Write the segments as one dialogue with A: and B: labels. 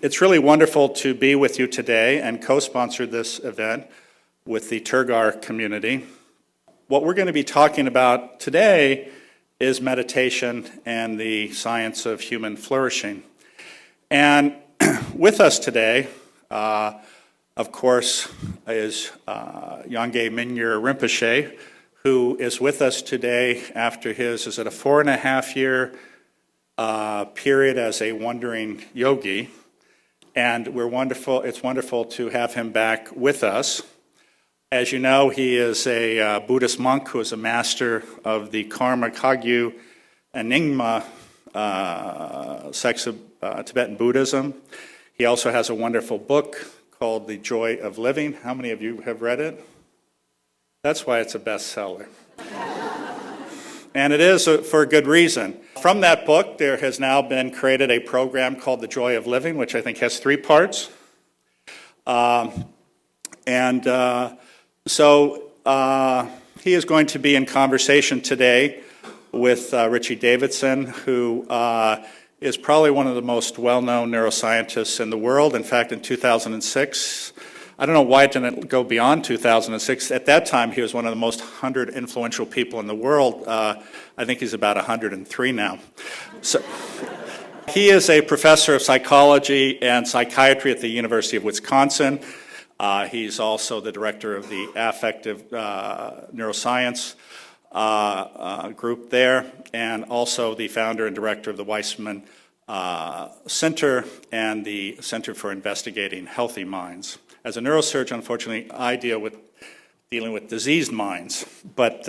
A: It's really wonderful to be with you today and co-sponsor this event with the Tergar community. What we're going to be talking about today is meditation and the science of human flourishing. And with us today, of course, is Yongey Mingyur Rinpoche, who is with us today after his, is it a 4.5-year period as a wandering yogi. And it's wonderful to have him back with us. As you know, he is a Buddhist monk who is a master of the Karma Kagyu Enigma sects of Tibetan Buddhism. He also has a wonderful book called The Joy of Living. How many of you have read it? That's why it's a bestseller. And it is for a good reason. From that book, there has now been created a program called The Joy of Living, which I think has 3 parts. So he is going to be in conversation today with Richie Davidson, who is probably one of the most well-known neuroscientists in the world. In fact, in 2006, I don't know why it didn't go beyond 2006. At that time, he was one of the most 100 influential people in the world. I think he's about 103 now. So he is a professor of psychology and psychiatry at the University of Wisconsin. He's also the director of the affective neuroscience group there, and also the founder and director of the Weissman Center and the Center for Investigating Healthy Minds. As a neurosurgeon, unfortunately, I dealing with diseased minds, but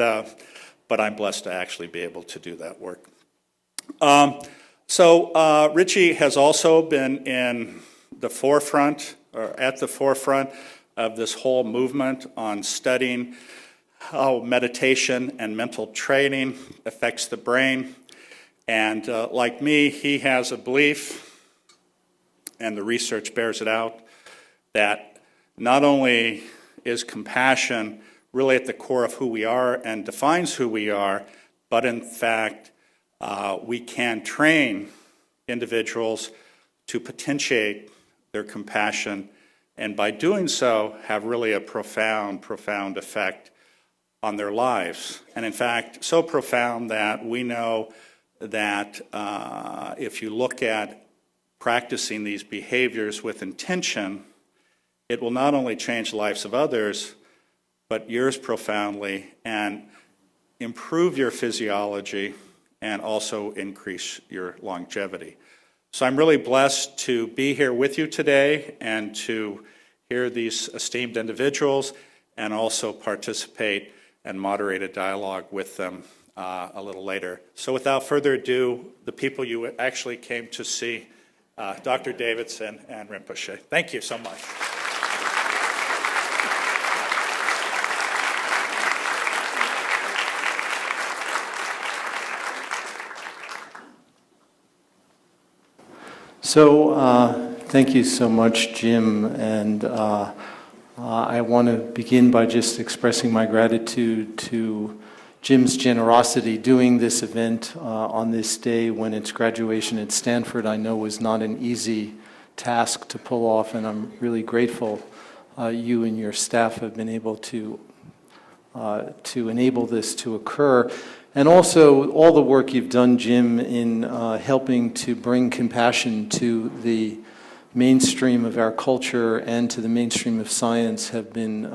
A: I'm blessed to actually be able to do that work. So Richie has also been in the forefront, or at the forefront of this whole movement on studying how meditation and mental training affects the brain. And like me, he has a belief, and the research bears it out, that not only is compassion really at the core of who we are and defines who we are, but in fact, we can train individuals to potentiate their compassion, and by doing so, have really a profound, profound effect on their lives. And in fact, so profound that we know that if you look at practicing these behaviors with intention, it will not only change the lives of others, but yours profoundly, and improve your physiology, and also increase your longevity. So I'm really blessed to be here with you today and to hear these esteemed individuals and also participate and moderate a dialogue with them a little later. So without further ado, the people you actually came to see, Dr. Davidson and Rinpoche. Thank you so much.
B: So thank you so much, Jim, and I want to begin by just expressing my gratitude to Jim's generosity doing this event on this day when its graduation at Stanford I know was not an easy task to pull off, and I'm really grateful you and your staff have been able to enable this to occur. And also all the work you've done, Jim, in helping to bring compassion to the mainstream of our culture and to the mainstream of science have been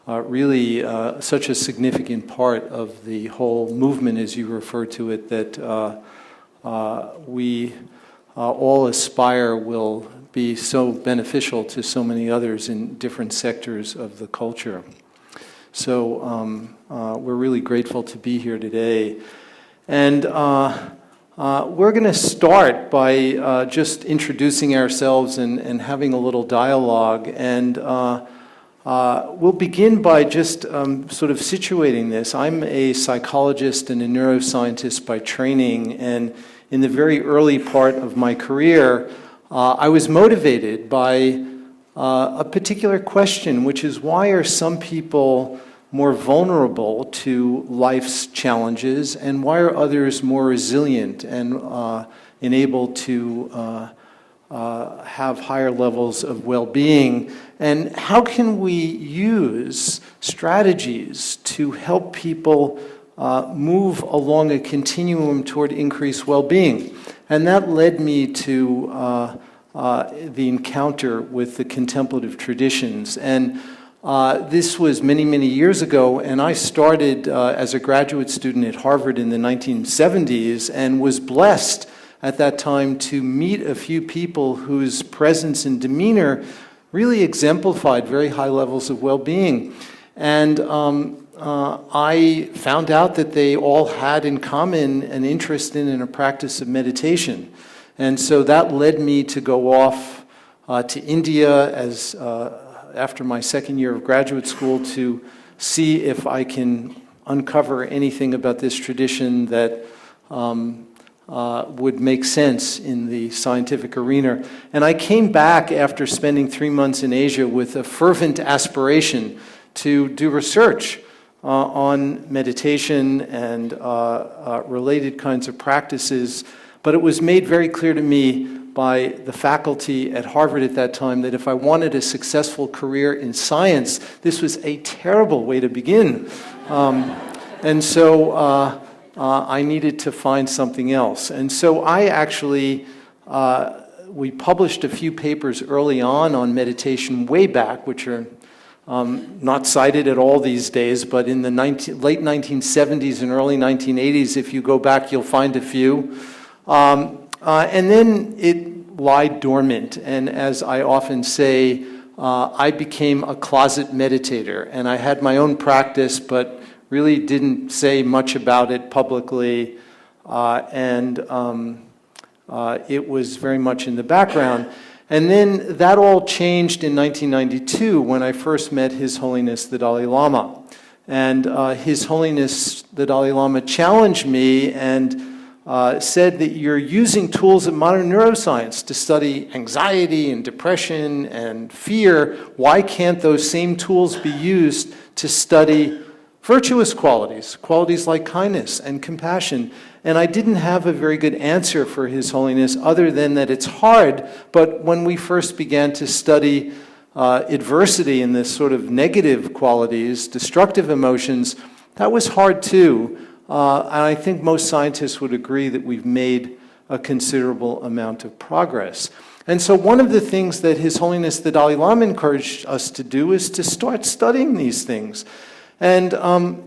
B: really such a significant part of the whole movement, as you refer to it, that we all aspire will be so beneficial to so many others in different sectors of the culture. So we're really grateful to be here today. And we're going to start by just introducing ourselves and having a little dialogue. And we'll begin by just sort of situating this. I'm a psychologist and a neuroscientist by training. And in the very early part of my career, I was motivated by a particular question, which is why are some people more vulnerable to life's challenges, and why are others more resilient and enabled to have higher levels of well-being, and how can we use strategies to help people move along a continuum toward increased well-being. And that led me to the encounter with the contemplative traditions. And this was many, many years ago, and I started as a graduate student at Harvard in the 1970s and was blessed at that time to meet a few people whose presence and demeanor really exemplified very high levels of well-being. And I found out that they all had in common an interest in and a practice of meditation. And so that led me to go off to India as after my second year of graduate school to see if I can uncover anything about this tradition that would make sense in the scientific arena. And I came back after spending 3 months in Asia with a fervent aspiration to do research on meditation and related kinds of practices. But it was made very clear to me by the faculty at Harvard at that time that if I wanted a successful career in science, this was a terrible way to begin. And so I needed to find something else. And so I actually, we published a few papers early on meditation way back, which are not cited at all these days, but in the late 1970s and early 1980s, if you go back, you'll find a few. And then it lied dormant, and as I often say, I became a closet meditator, and I had my own practice, but really didn't say much about it publicly, and it was very much in the background. And then that all changed in 1992 when I first met His Holiness the Dalai Lama. And His Holiness the Dalai Lama challenged me and said that you're using tools of modern neuroscience to study anxiety and depression and fear. Why can't those same tools be used to study virtuous qualities, qualities like kindness and compassion? And I didn't have a very good answer for His Holiness other than that it's hard, but when we first began to study adversity and this sort of negative qualities, destructive emotions, that was hard too. And I think most scientists would agree that we've made a considerable amount of progress. And so one of the things that His Holiness the Dalai Lama encouraged us to do is to start studying these things. And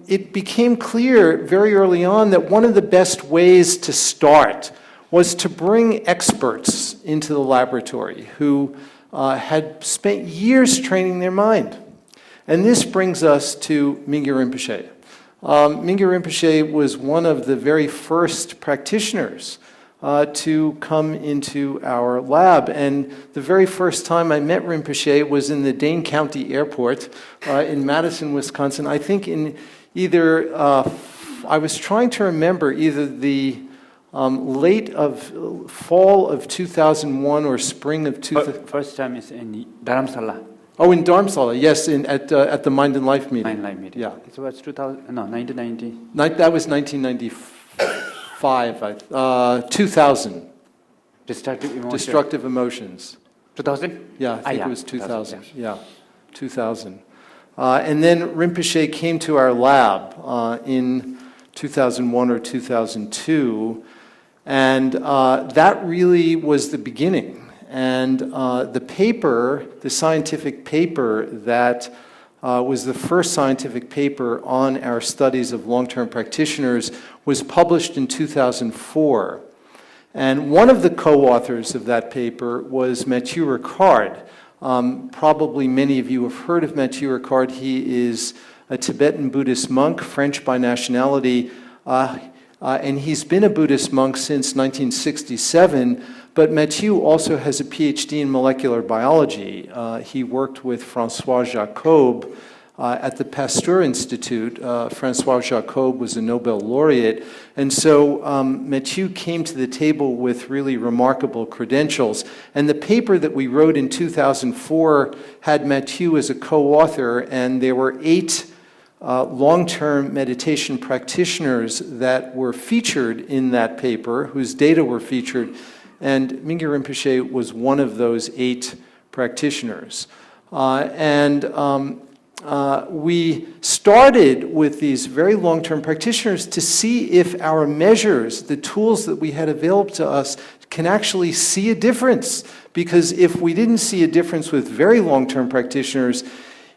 B: it became clear very early on that one of the best ways to start was to bring experts into the laboratory who had spent years training their mind. And this brings us to Mingyur Rinpoche. Mingyur Rinpoche was one of the very first practitioners to come into our lab. And the very first time I met Rinpoche was in the Dane County Airport in Madison, Wisconsin. I think in either, I was trying to remember either the fall of 2001 or spring of 2000.
C: First time is in Dharamsala.
B: Oh, in Dharamsala, yes, at the Mind and Life meeting.
C: Mind Life meeting.
B: Yeah.
C: It was 1990.
B: That was 1995, 2000. Destructive Emotions.
C: 2000?
B: Yeah, I think it was 2000. Yeah, 2000. And then Rinpoche came to our lab in 2001 or 2002, and that really was the beginning. And the paper, the scientific paper that was the first scientific paper on our studies of long-term practitioners, was published in 2004. And one of the co-authors of that paper was Mathieu Ricard. Probably many of you have heard of Mathieu Ricard. He is a Tibetan Buddhist monk, French by nationality, and he's been a Buddhist monk since 1967. But Mathieu also has a PhD in molecular biology. He worked with François Jacob at the Pasteur Institute. François Jacob was a Nobel laureate. And so Mathieu came to the table with really remarkable credentials. And the paper that we wrote in 2004 had Mathieu as a co-author, and there were 8 long-term meditation practitioners that were featured in that paper, whose data were featured. And Mingyur Rinpoche was one of those 8 practitioners. We started with these very long-term practitioners to see if our measures, the tools that we had available to us, can actually see a difference. Because if we didn't see a difference with very long-term practitioners,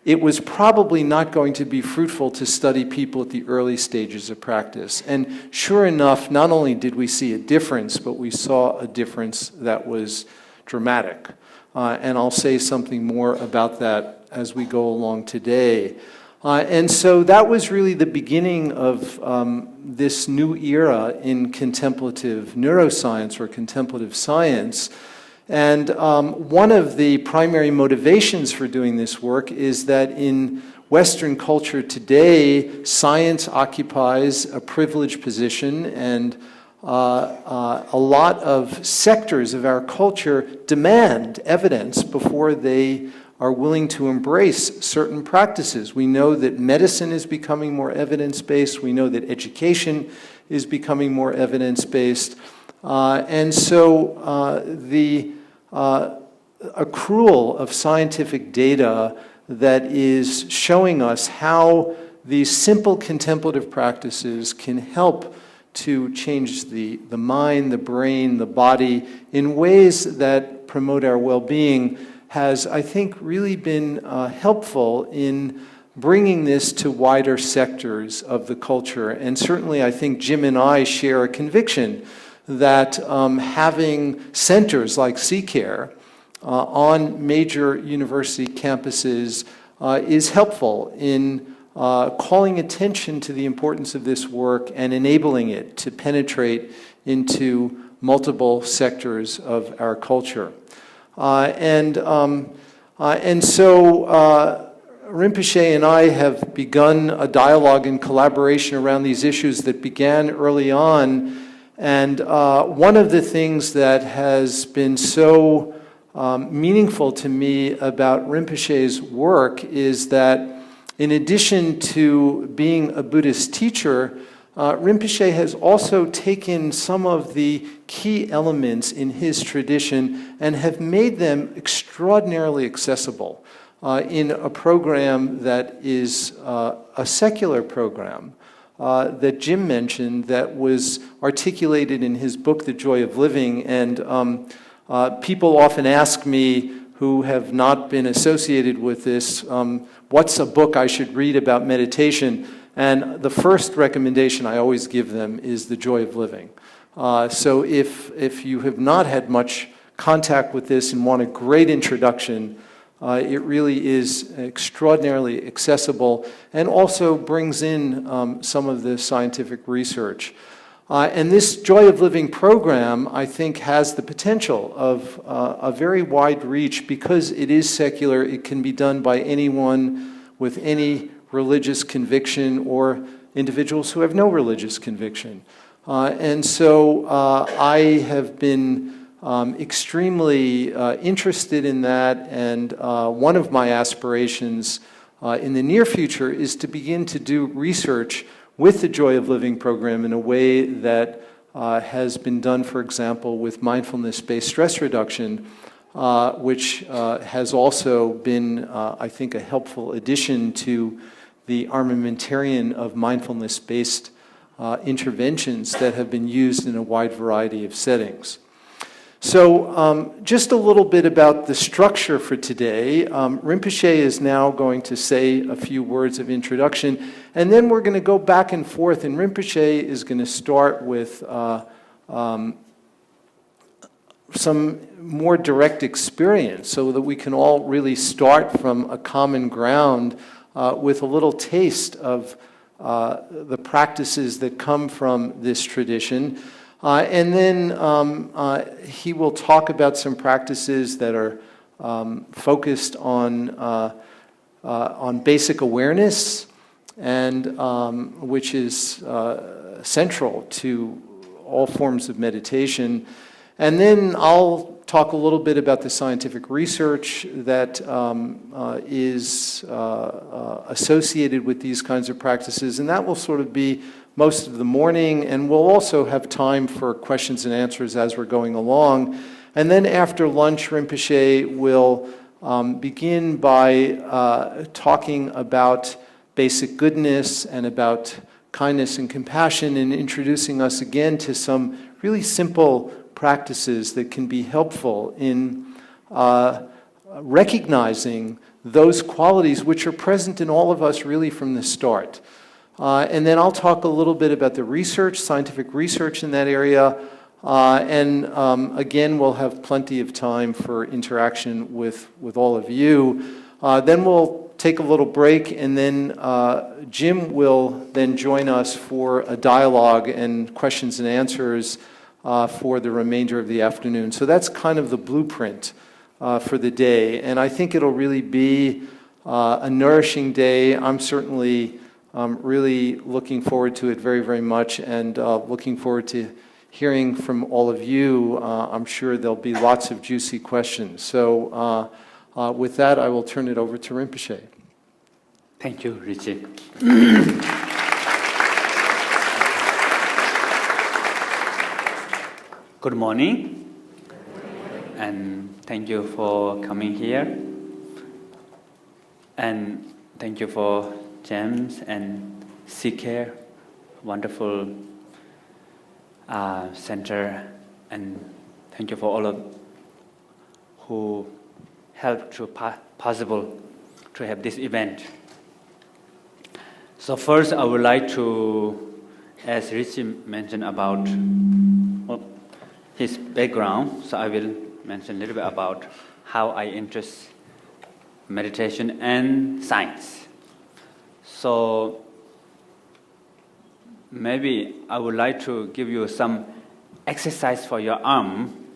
B: it was probably not going to be fruitful to study people at the early stages of practice. And sure enough, not only did we see a difference, but we saw a difference that was dramatic. And I'll say something more about that as we go along today. And so that was really the beginning of this new era in contemplative neuroscience or contemplative science. And one of the primary motivations for doing this work is that in Western culture today, science occupies a privileged position, and a lot of sectors of our culture demand evidence before they are willing to embrace certain practices. We know that medicine is becoming more evidence-based. We know that education is becoming more evidence-based. And so the accrual of scientific data that is showing us how these simple contemplative practices can help to change the mind, the brain, the body in ways that promote our well-being has, I think, really been helpful in bringing this to wider sectors of the culture. And certainly I think Jim and I share a conviction that having centers like CCARE on major university campuses is helpful in calling attention to the importance of this work and enabling it to penetrate into multiple sectors of our culture. And so Rinpoche and I have begun a dialogue and collaboration around these issues that began early on. And one of the things that has been so meaningful to me about Rinpoche's work is that in addition to being a Buddhist teacher, Rinpoche has also taken some of the key elements in his tradition and have made them extraordinarily accessible in a program that is a secular program that Jim mentioned that was articulated in his book, The Joy of Living. And people often ask me who have not been associated with this, what's a book I should read about meditation? And the first recommendation I always give them is The Joy of Living. So if you have not had much contact with this and want a great introduction, it really is extraordinarily accessible and also brings in some of the scientific research. And this Joy of Living program, I think, has the potential of a very wide reach because it is secular. It can be done by anyone with any religious conviction or individuals who have no religious conviction. And so I have been extremely interested in that, and one of my aspirations in the near future is to begin to do research with the Joy of Living program in a way that has been done, for example, with mindfulness-based stress reduction, which has also been, I think, a helpful addition to the armamentarium of mindfulness-based interventions that have been used in a wide variety of settings. So just a little bit about the structure for today. Rinpoche is now going to say a few words of introduction, and then we're going to go back and forth, and Rinpoche is going to start with some more direct experience so that we can all really start from a common ground with a little taste of the practices that come from this tradition. And then he will talk about some practices that are focused on basic awareness, and which is central to all forms of meditation. And then I'll talk a little bit about the scientific research that is associated with these kinds of practices, and that will sort of be most of the morning, and we'll also have time for questions and answers as we're going along. And then after lunch, Rinpoche will begin by talking about basic goodness and about kindness and compassion, and introducing us again to some really simple practices that can be helpful in recognizing those qualities which are present in all of us really from the start. And then I'll talk a little bit about the research, scientific research in that area, and again, we'll have plenty of time for interaction with all of you. Then we'll take a little break, and then Jim will then join us for a dialogue and questions and answers for the remainder of the afternoon. So that's kind of the blueprint for the day, and I think it'll really be a nourishing day. I'm certainly really looking forward to it very, very much, and looking forward to hearing from all of you. I'm sure there'll be lots of juicy questions. So with that, I will turn it over to Rinpoche.
C: Thank you, Richie. Good morning, and thank you for coming here. And thank you for James and CCARE, wonderful center, and thank you for all of who helped to possible to have this event. So first, I would like to, as Richie mentioned about his background, so I will mention a little bit about how I interest meditation and science. So maybe I would like to give you some exercise for your arm.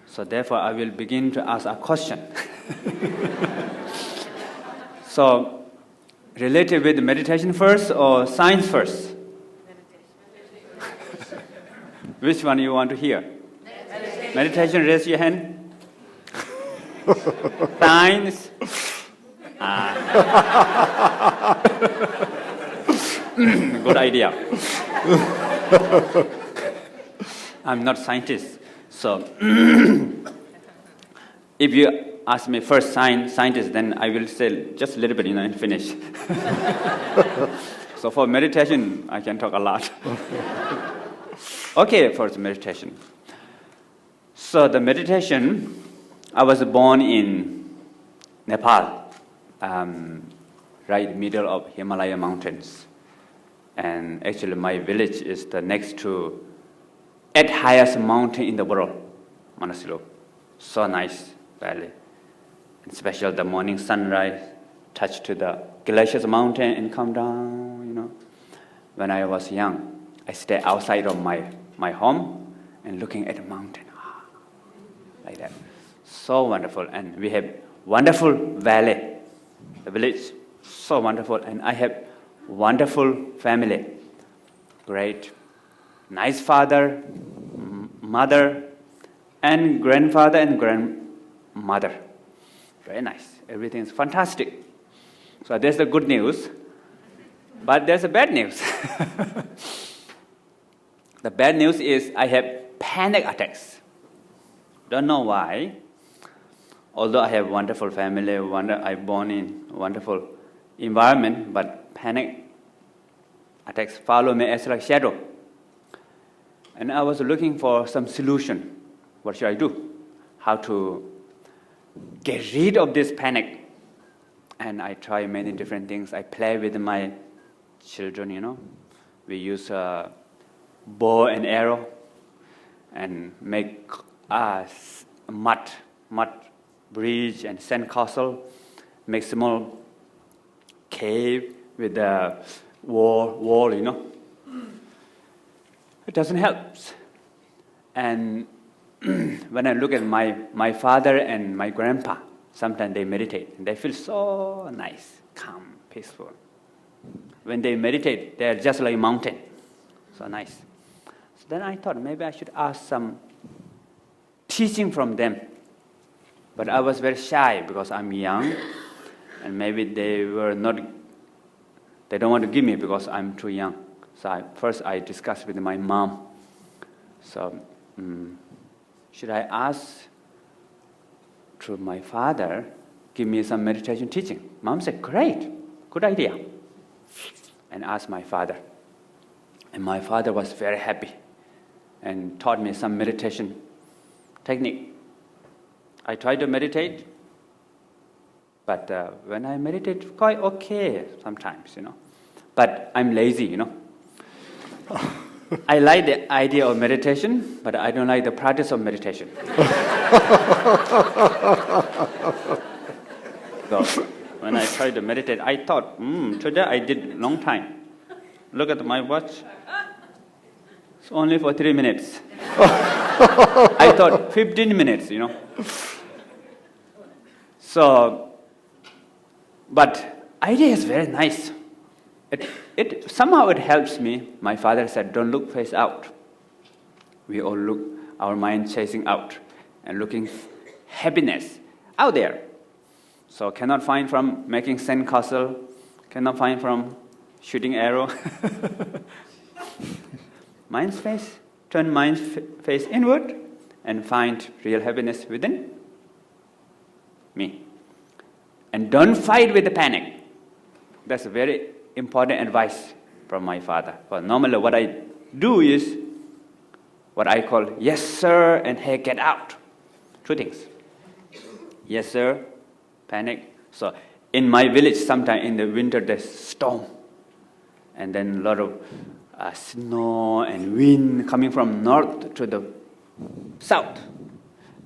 C: So therefore, I will begin to ask a question. So, related with meditation first or science first? Meditation. Which one you want to hear? Meditation, raise your hand. Science. Good idea. I'm not scientist, so if you ask me first scientist, then I will say just a little bit, and finish. So for meditation, I can talk a lot. Okay, first meditation. So the meditation, I was born in Nepal, right middle of Himalaya mountains. And actually my village is the next to 8th highest mountain in the world, Manasilo. So nice valley. And especially the morning sunrise, touch to the glaciers mountain and come down, you know. When I was young, I stay outside of my home and looking at the mountain, like that. So wonderful. And we have wonderful valley, the village, so wonderful. And I have wonderful family, great, nice father, mother, and grandfather and grandmother. Very nice. Everything is fantastic. So there's the good news, but there's the bad news. The bad news is I have panic attacks. Don't know why. Although I have wonderful family, I'm born in wonderful environment, but panic attacks follow me as like shadow. And I was looking for some solution. What should I do? How to get rid of this panic? And I try many different things. I play with my children, you know. We use a bow and arrow and make mud bridge and sand castle, make small cave with a wall, you know. It doesn't help. And when I look at my father and my grandpa, sometimes they meditate, and they feel so nice, calm, peaceful. When they meditate, they're just like a mountain, so nice. So then I thought maybe I should ask some teaching from them. But I was very shy because I'm young, and maybe they don't want to give me because I'm too young. So first I discussed with my mom. So should I ask to my father, give me some meditation teaching? Mom said, great, good idea. And asked my father. And my father was very happy and taught me some meditation technique. I tried to meditate, but when I meditate, quite okay sometimes, But I'm lazy, I like the idea of meditation, but I don't like the practice of meditation. So when I tried to meditate, I thought, today I did long time. Look at my watch. It's only for 3 minutes. I thought 15 minutes, So, but idea is very nice. It somehow it helps me. My father said, don't look face out. We all look, our mind chasing out and looking happiness out there. So cannot find from making sandcastle, cannot find from shooting arrow. Mind's face, turn mind's face inward and find real happiness within me. And don't fight with the panic. That's a very important advice from my father. Well, normally what I do is what I call yes sir and hey get out. Two things. Yes sir, panic. So in my village sometime in the winter there's storm. And then a lot of snow and wind coming from north to the south.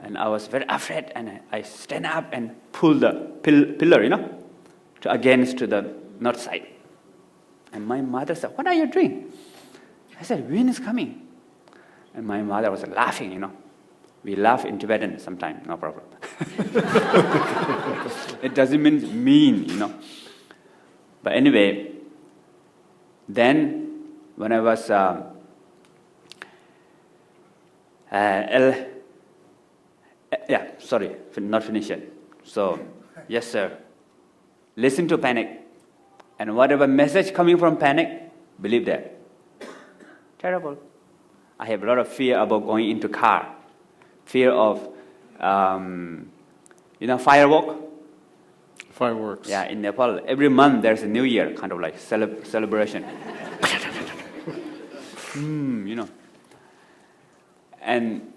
C: And I was very afraid and I stand up and pull the pillar, against to the north side. And my mother said, what are you doing? I said, wind is coming. And my mother was laughing, We laugh in Tibetan sometimes, no problem. It doesn't mean mean, But anyway, then when I was not finished yet. So, yes sir, listen to panic. And whatever message coming from panic, believe that. Terrible. I have a lot of fear about going into car. Fear of, firework.
B: Fireworks.
C: Yeah, in Nepal, every month there's a New Year, kind of like celebration. And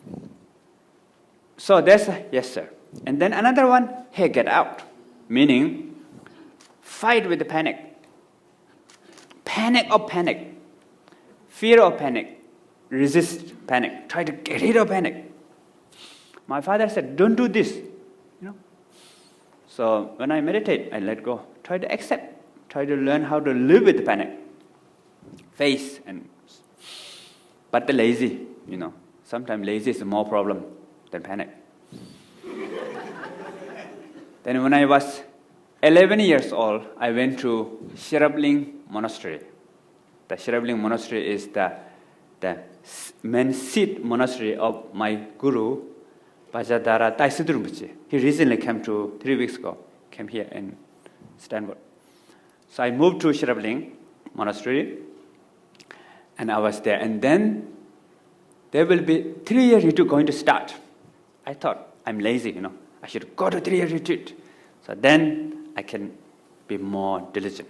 C: so that's a yes sir. And then another one, hey, get out. Meaning, fight with the panic. Panic or panic. Fear of panic. Resist panic. Try to get rid of panic. My father said, don't do this. So when I meditate, I let go. Try to accept. Try to learn how to live with the panic. Face and... But the lazy, Sometimes lazy is more problem than panic. Then when I was 11 years old, I went to Shirabling Monastery. The Shirabling Monastery is the main seat monastery of my guru, Bajadara Taisidu Rinpoche. He recently came 3 weeks ago, came here in Stanford. So I moved to Shirabling Monastery, and I was there. And then there will be 3-year retreat going to start. I thought, I'm lazy, I should go to 3-year retreat. So then I can be more diligent.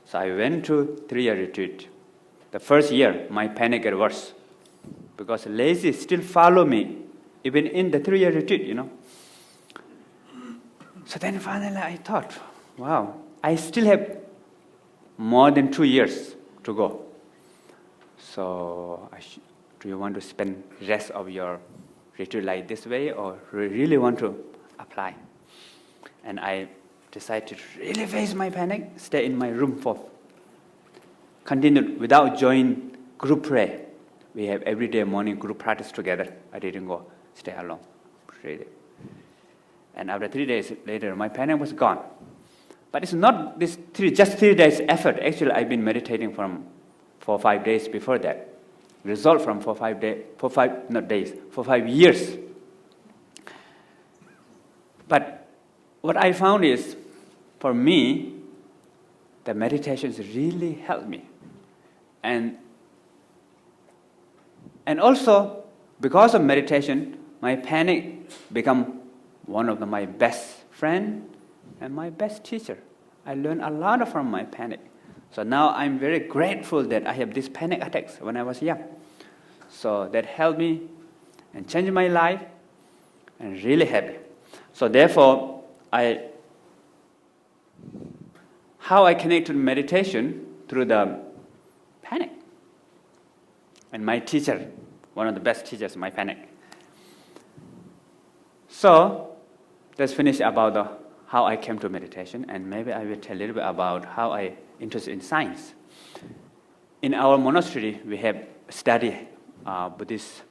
C: So I went to 3-year retreat. The first year, my panic got worse because lazy still follow me, even in the 3-year retreat, So then finally I thought, wow, I still have more than 2 years to go. So do you want to spend the rest of your retreat like this way, or really want to apply? And I decided to really face my panic, stay in my room continued without joining group prayer. We have every day morning group practice together. I didn't go, stay alone. Really. And after 3 days later, my panic was gone. But it's not just 3 days effort. Actually, I've been meditating for 4 or 5 days before that. Result from 4 or 5 years. But what I found is, for me, the meditations really helped me. And also, because of meditation, my panic become one of my best friend and my best teacher. I learned a lot from my panic. So now I'm very grateful that I have these panic attacks when I was young. So that helped me and changed my life and really happy. So therefore, how I connect to meditation through the panic. And my teacher, one of the best teachers, my panic. So let's finish about how I came to meditation, and maybe I will tell a little bit about how I interested in science. In our monastery, we have studied Buddhist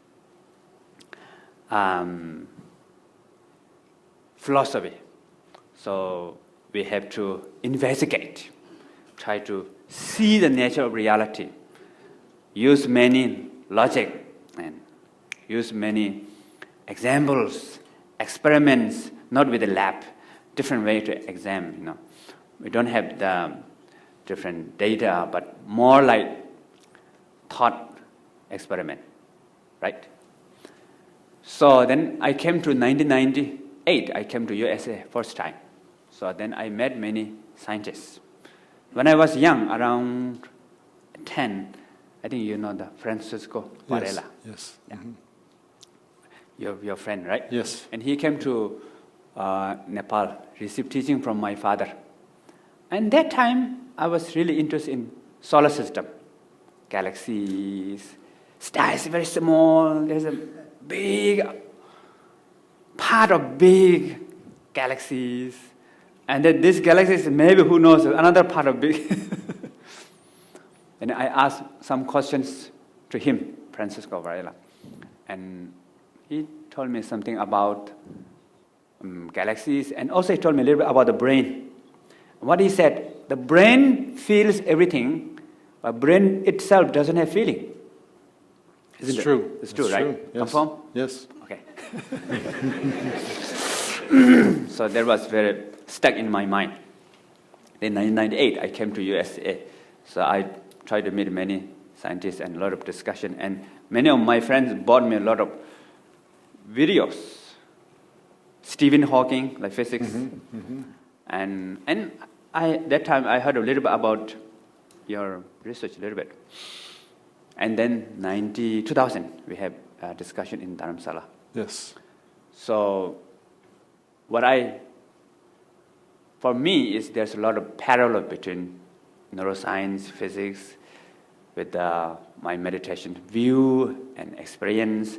C: philosophy. So we have to investigate, try to see the nature of reality, use many logic, and use many examples, experiments, not with the lab, different way to examine, We don't have the different data, but more like thought experiment, right? So then I came to 1998, I came to USA first time. So then I met many scientists. When I was young, around 10, I think you know the Francisco Varela.
B: Yes.
C: Yeah.
B: Mm-hmm.
C: Your friend, right?
B: Yes.
C: And he came to Nepal, received teaching from my father. And that time, I was really interested in solar system, galaxies, stars very small. There's a big part of big galaxies. And then this galaxy is maybe, who knows, another part of big. And I asked some questions to him, Francisco Varela. And he told me something about galaxies, and also he told me a little bit about the brain. What he said, the brain feels everything, but brain itself doesn't have feeling. Isn't it?
B: True.
C: It's true, right?
B: Yes.
C: Confirm?
B: Yes.
C: Okay. So that was very stuck in my mind. In 1998, I came to USA. So I tried to meet many scientists and a lot of discussion. And many of my friends bought me a lot of videos. Stephen Hawking, like physics.
B: Mm-hmm. Mm-hmm.
C: And that time I heard a little bit about your research a little bit. And then 2000, we have a discussion in Dharamsala.
B: Yes.
C: So for me, is there's a lot of parallel between neuroscience, physics, with my meditation view and experience.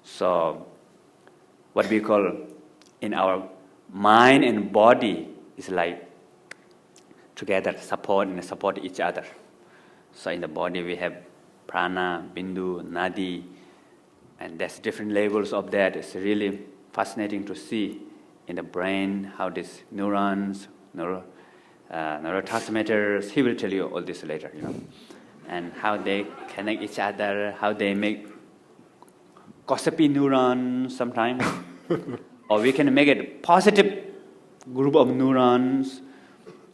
C: So what we call in our mind and body is like together, support each other. So in the body we have prana, bindu, nadi, and there's different levels of that. It's really fascinating to see in the brain how these neurons, neurotransmitters, he will tell you all this later, and how they connect each other, how they make gossipy neurons sometimes, or we can make it positive group of neurons,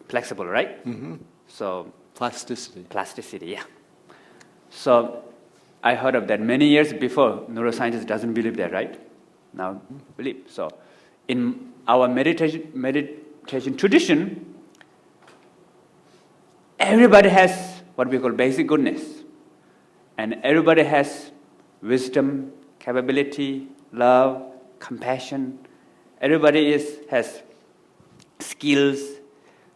C: flexible, right?
B: Mm-hmm.
C: So
B: plasticity,
C: yeah. So I heard of that many years before. Neuroscientists doesn't believe that, right? Now believe. So in our meditation tradition, everybody has what we call basic goodness, and everybody has wisdom, capability, love, compassion. Everybody has skills.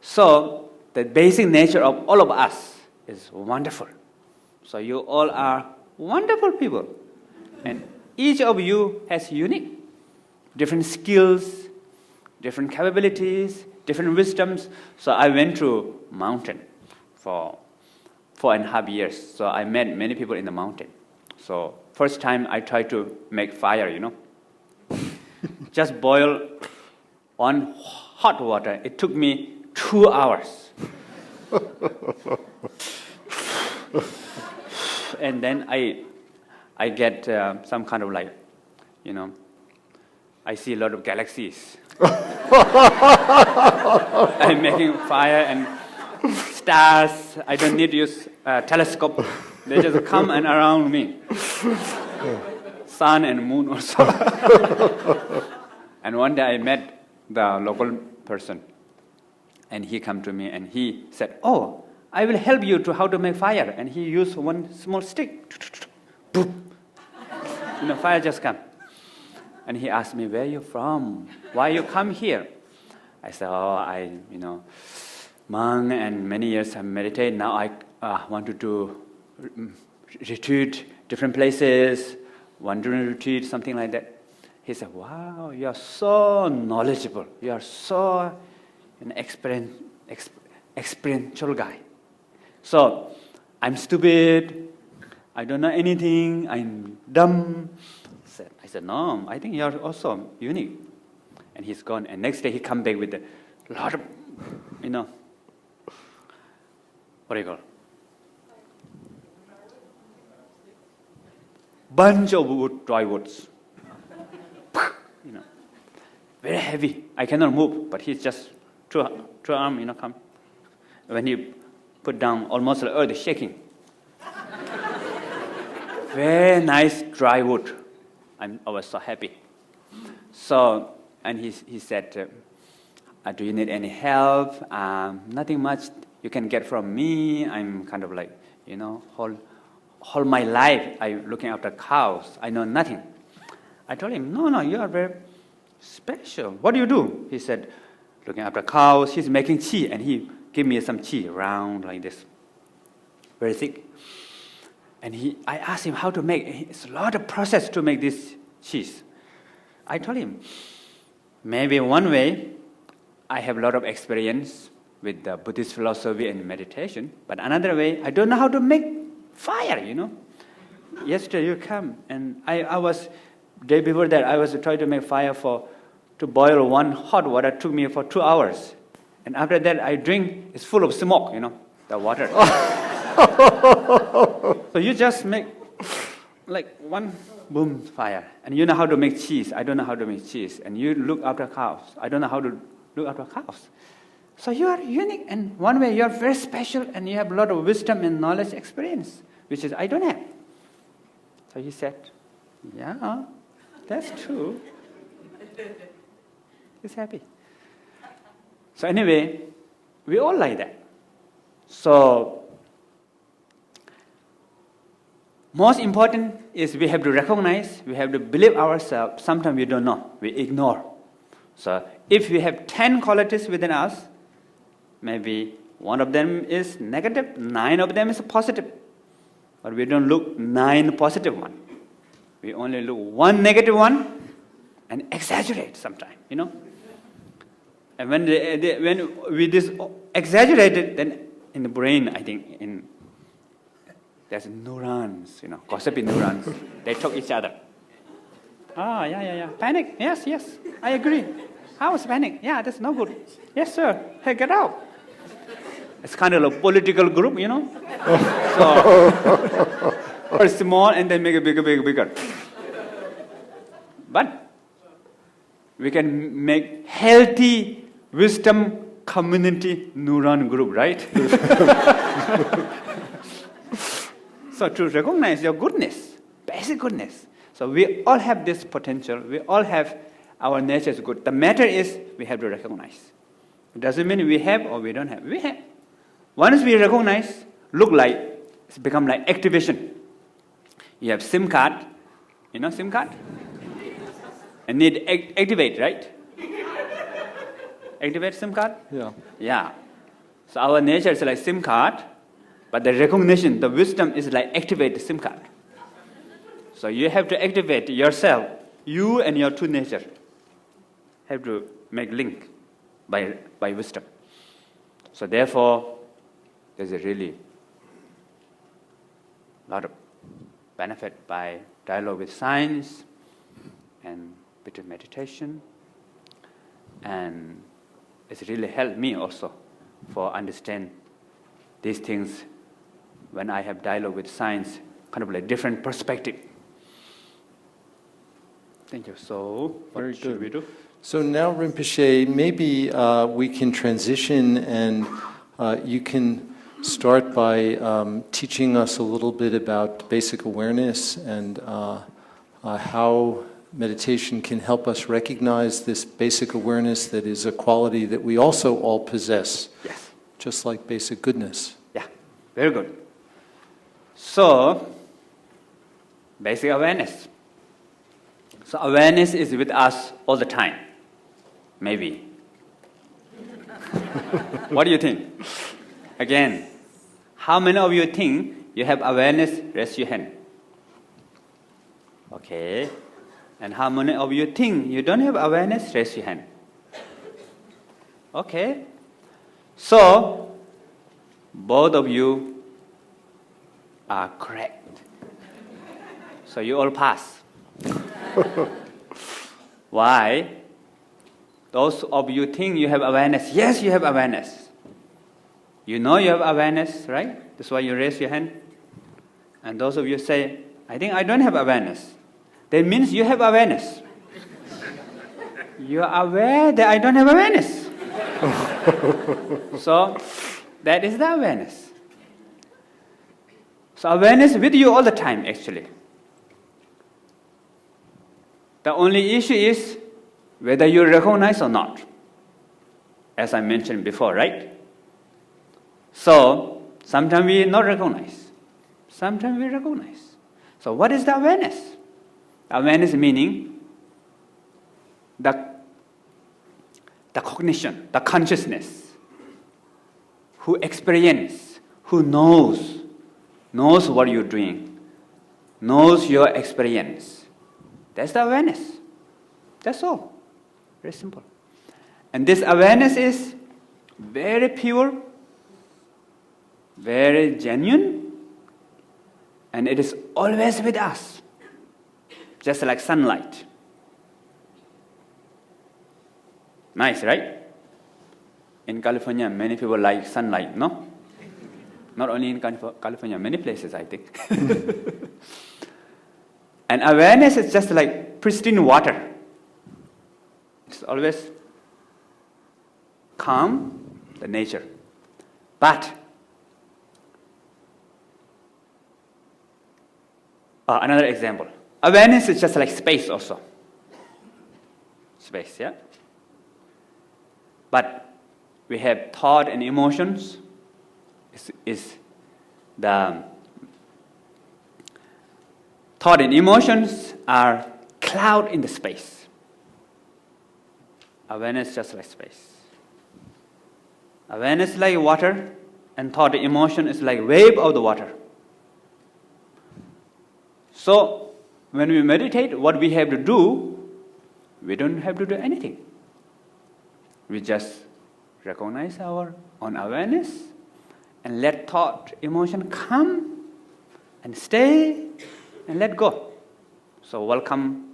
C: So the basic nature of all of us is wonderful. So you all are wonderful people. And each of you has unique, different skills, different capabilities, different wisdoms. So I went to mountain for 4.5 years. So I met many people in the mountain. So first time I tried to make fire, Just boil on hot water. It took me 2 hours. And then I get some kind of I see a lot of galaxies. I'm making fire and stars. I don't need to use a telescope. They just come and around me. Sun and moon also. And one day I met the local person, and he come to me and he said, "Oh, I will help you to how to make fire." And he used one small stick. Boom. Fire just come. And he asked me, "Where are you from? Why you come here?" I said, "Oh, monk, and many years I meditate. Now I want to do retreat, different places, wandering retreat, something like that." He said, "Wow, you are so knowledgeable. You are so an experiential guy." So I'm stupid. I don't know anything. I'm dumb. I said, "No, I think you are also unique." And he's gone. And next day he come back with a lot of, what do you call? Bunch of wood, dry woods. Very heavy. I cannot move, but he's just two arm, come. When he put down, almost like earth shaking. Very nice dry wood. I was so happy. So, and he said, "Do you need any help? Nothing much you can get from me. I'm kind of like, whole my life I'm looking after cows. I know nothing." I told him, No, you are very special. What do you do? He said, "Looking after cows." He's making tea, and he gave me some tea, round like this, very thick. And I asked him how to make. It's a lot of process to make this cheese. I told him, maybe one way, I have a lot of experience with the Buddhist philosophy and meditation, but another way, I don't know how to make fire, Yesterday you come, and I was, day before that, I was trying to make fire to boil one hot water. It took me for 2 hours. And after that, I drink, it's full of smoke, the water. So you just make like one boom fire. And you know how to make cheese. I don't know how to make cheese. And you look after cows. I don't know how to look after cows. So you are unique. And one way you are very special, and you have a lot of wisdom and knowledge experience, which is I don't have. So he said, "Yeah, that's true." He's happy. So anyway, we all like that. So most important is we have to recognize, we have to believe ourselves. Sometimes we don't know, we ignore. So if we have 10 qualities within us, maybe one of them is negative, 9 of them is positive. But we don't look 9 positive one. We only look 1 negative one and exaggerate sometimes, And when we exaggerate it, then in the brain, I think, there's neurons, gossiping neurons. They talk each other. "Oh, yeah. Panic? Yes. I agree. How is panic? Yeah, that's no good. Yes, sir. Hey, get out." It's kind of a political group, So, or small and then make it bigger. But we can make healthy wisdom community neuron group, right? So to recognize your goodness, basic goodness. So we all have this potential. We all have our nature is good. The matter is we have to recognize. It doesn't mean we have or we don't have. We have. Once we recognize, it's become like activation. You have SIM card. SIM card? And need activate, right? Activate SIM card? Yeah. So our nature is like SIM card, but the recognition, the wisdom is like activate the SIM card. So you have to activate yourself, you and your true nature have to make link by wisdom. So therefore, there's a really lot of benefit by dialogue with science and with meditation. And it's really helped me also for understand these things when I have dialogue with science, kind of like different perspective. Thank you. So what should we do?
B: So now, Rinpoche, maybe we can transition and you can start by teaching us a little bit about basic awareness and how meditation can help us recognize this basic awareness that is a quality that we also all possess,
C: Yes.
B: just like basic goodness.
C: Yeah, very good. So, basic awareness. So awareness is with us all the time. Maybe. What do you think? Again, how many of you think you have awareness? Raise your hand. Okay. And how many of you think you don't have awareness? Raise your hand. Okay. So, both of you are correct. So you all pass. Why? Those of you think you have awareness. Yes, you have awareness. You know you have awareness, right? That's why you raise your hand. And those of you say, I think I don't have awareness. That means you have awareness. You are aware that I don't have awareness. So, that is the awareness. So awareness with you all the time, actually. The only issue is whether you recognize or not, as I mentioned before, right? So, sometimes we not recognize. Sometimes we recognize. So what is the awareness? Awareness meaning the cognition, the consciousness, who experience, who knows what you're doing, knows your experience. That's the awareness. That's all. Very simple. And this awareness is very pure, very genuine, and it is always with us, just like sunlight. Nice, right? In California, many people like sunlight, no? Not only in California, many places, I think. And awareness is just like pristine water. It's always calm, the nature. But another example. Awareness is just like space also. Space, yeah? But we have thought and emotions. Is the thought and emotions are cloud in the space. Awareness just like space. Awareness is like water, and thought and emotion is like wave of the water. So, when we meditate, what we have to do, we don't have to do anything. We just recognize our own awareness and let thought, emotion come and stay and let go. So welcome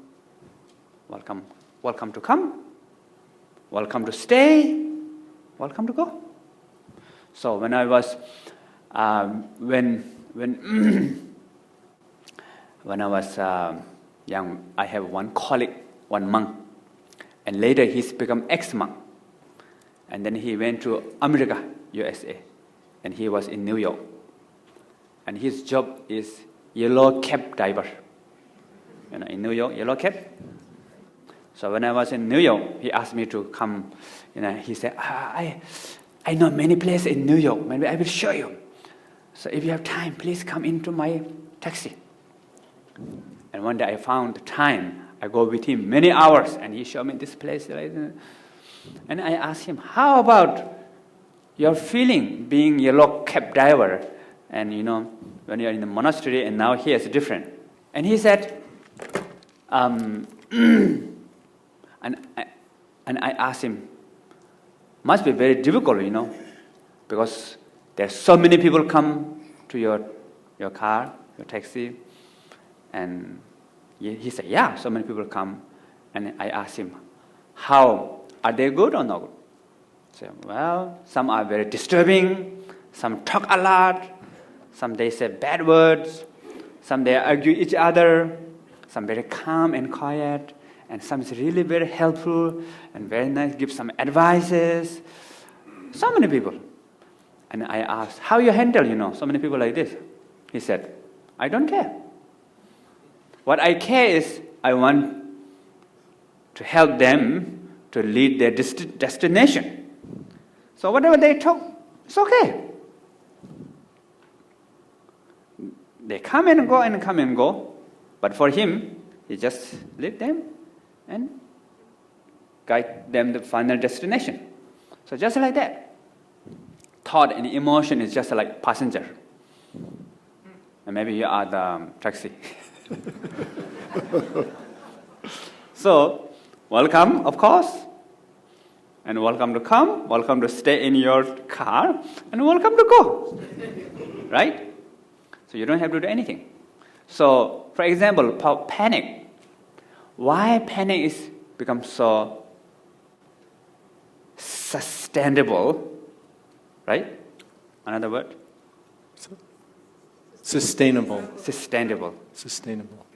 C: to come, welcome to stay, welcome to go. So when I was when I was young, I have one colleague, one monk, and later he's become ex-monk, and then he went to America, USA, and he was in New York, and his job is yellow cap diver. You know, in New York, yellow cap. So when I was in New York, he asked me to come. You know, he said, I know many places in New York. Maybe I will show you. So if you have time, please come into my taxi. And one day I found the time. I go with him many hours, and he showed me this place. And I asked him, how about your feeling being yellow cap diver? And you know, when you're in the monastery, and now here it's different. And he said, and I asked him, must be very difficult, you know, because there's so many people come to your car, your taxi, and he said, yeah, so many people come. And I asked him, how, are they good or not good? He said, well, some are very disturbing, some talk a lot, some they say bad words, some they argue each other, some very calm and quiet, and some is really very helpful and very nice, give some advices. So many people. And I asked, how you handle, so many people like this? He said, I don't care. What I care is I want to help them to lead their destination. So whatever they talk, it's okay. They come and go, but for him, he just lead them and guide them to the final destination. So just like that. Thought and emotion is just like passenger. And maybe you are the taxi. So, welcome, of course. And welcome to come, welcome to stay in your car, and welcome to go. Right? So you don't have to do anything. So, for example, panic. Why panic is become so sustainable, right? Another word?
B: Sustainable.
C: Sustainable.
B: Sustainable.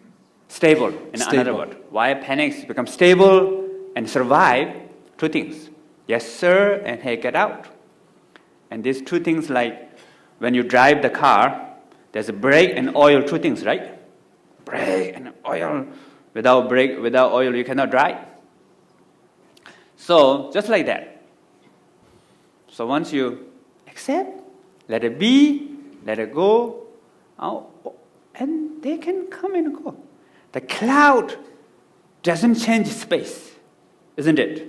C: Stable, in another word. Why panics become stable and survive? Two things. Yes, sir, and hey, get out. And these two things, like when you drive the car, there's a brake and oil, two things, right? Brake and oil. Without brake, without oil, you cannot drive. So, just like that. So once you accept, let it be, let it go, and they can come and go. The cloud doesn't change space, isn't it?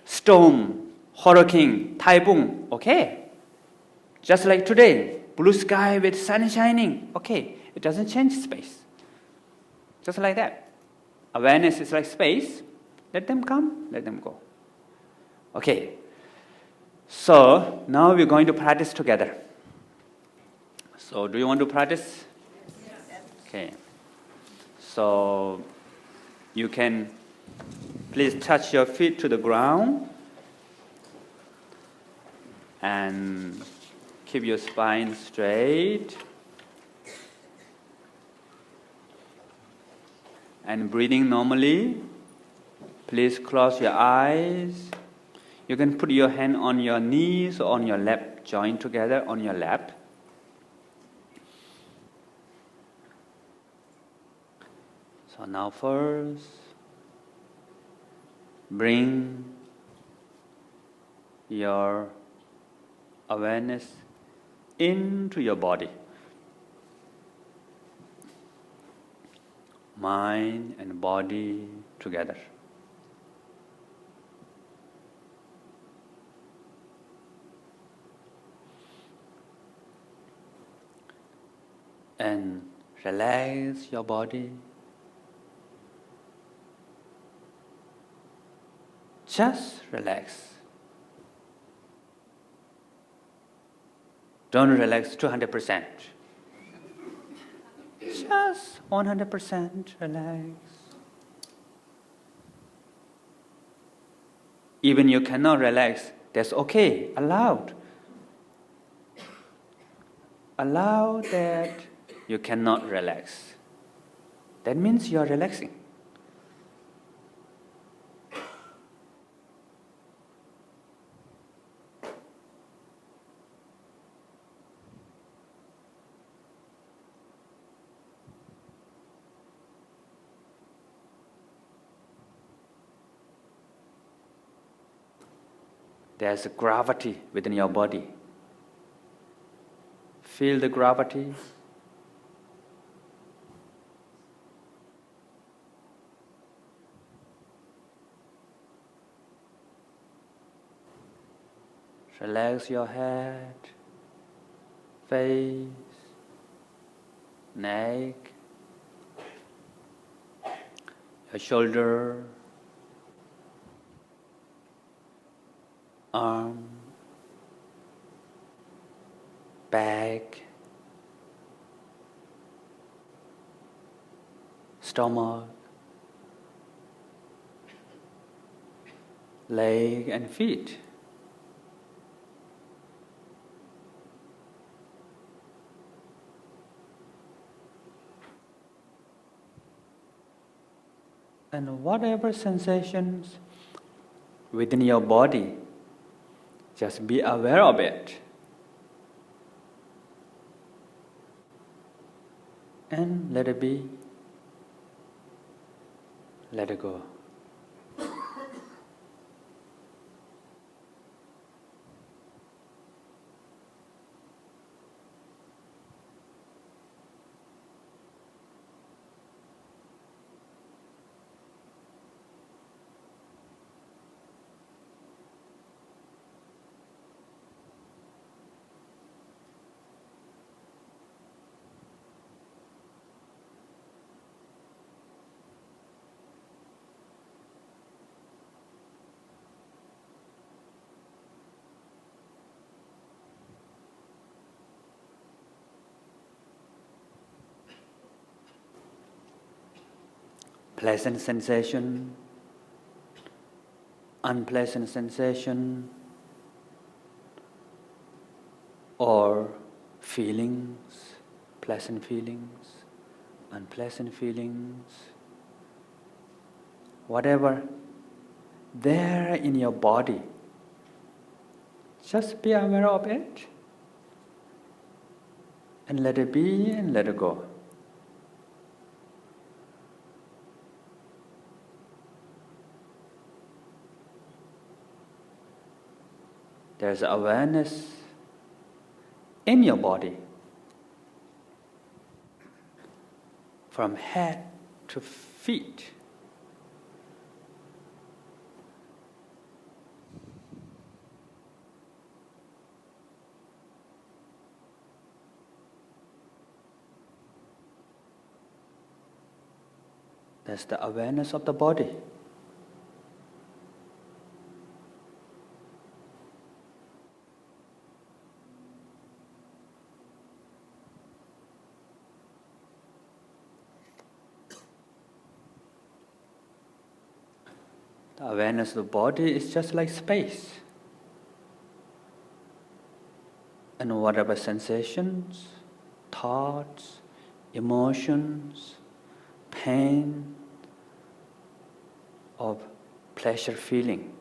C: Storm, hurricane, typhoon, okay. Just like today, blue sky with sun shining, okay. It doesn't change space. Just like that. Awareness is like space. Let them come, let them go. Okay. So now we're going to practice together. So do you want to practice? Yes. Okay. So you can please touch your feet to the ground and keep your spine straight. And breathing normally. Please close your eyes. You can put your hand on your knees or on your lap, join together on your lap. So now first, bring your awareness into your body. Mind and body together. And relax your body. Just relax. Don't relax 200%. Just 100% relax. Even you cannot relax, that's okay, allowed. Allow that you cannot relax. That means you are relaxing. There's a gravity within your body. Feel the gravity. Relax your head, face, neck, your shoulder, arm, back, stomach, leg and feet. And whatever sensations within your body, Just be aware of it. And let it be. Let it go. Pleasant sensation, unpleasant sensation, or feelings, pleasant feelings, unpleasant feelings, whatever, there in your body, just be aware of it and let it be and let it go. There's awareness in your body, from head to feet. That's the awareness of the body. The awareness of the body is just like space. And whatever sensations, thoughts, emotions, pain, or pleasure feeling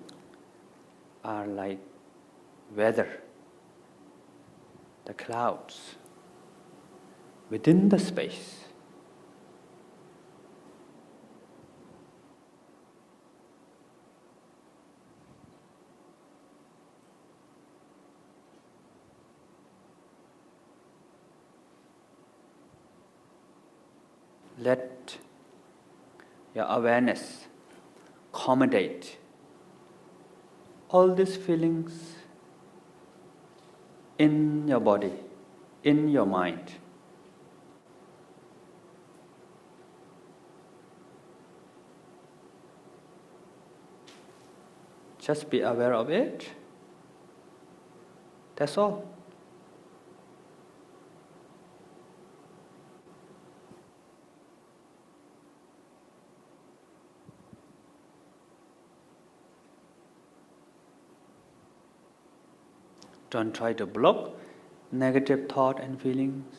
C: are like weather, the clouds within the space. Let your awareness accommodate all these feelings in your body, in your mind. Just be aware of it. That's all. Don't try to block negative thought and feelings.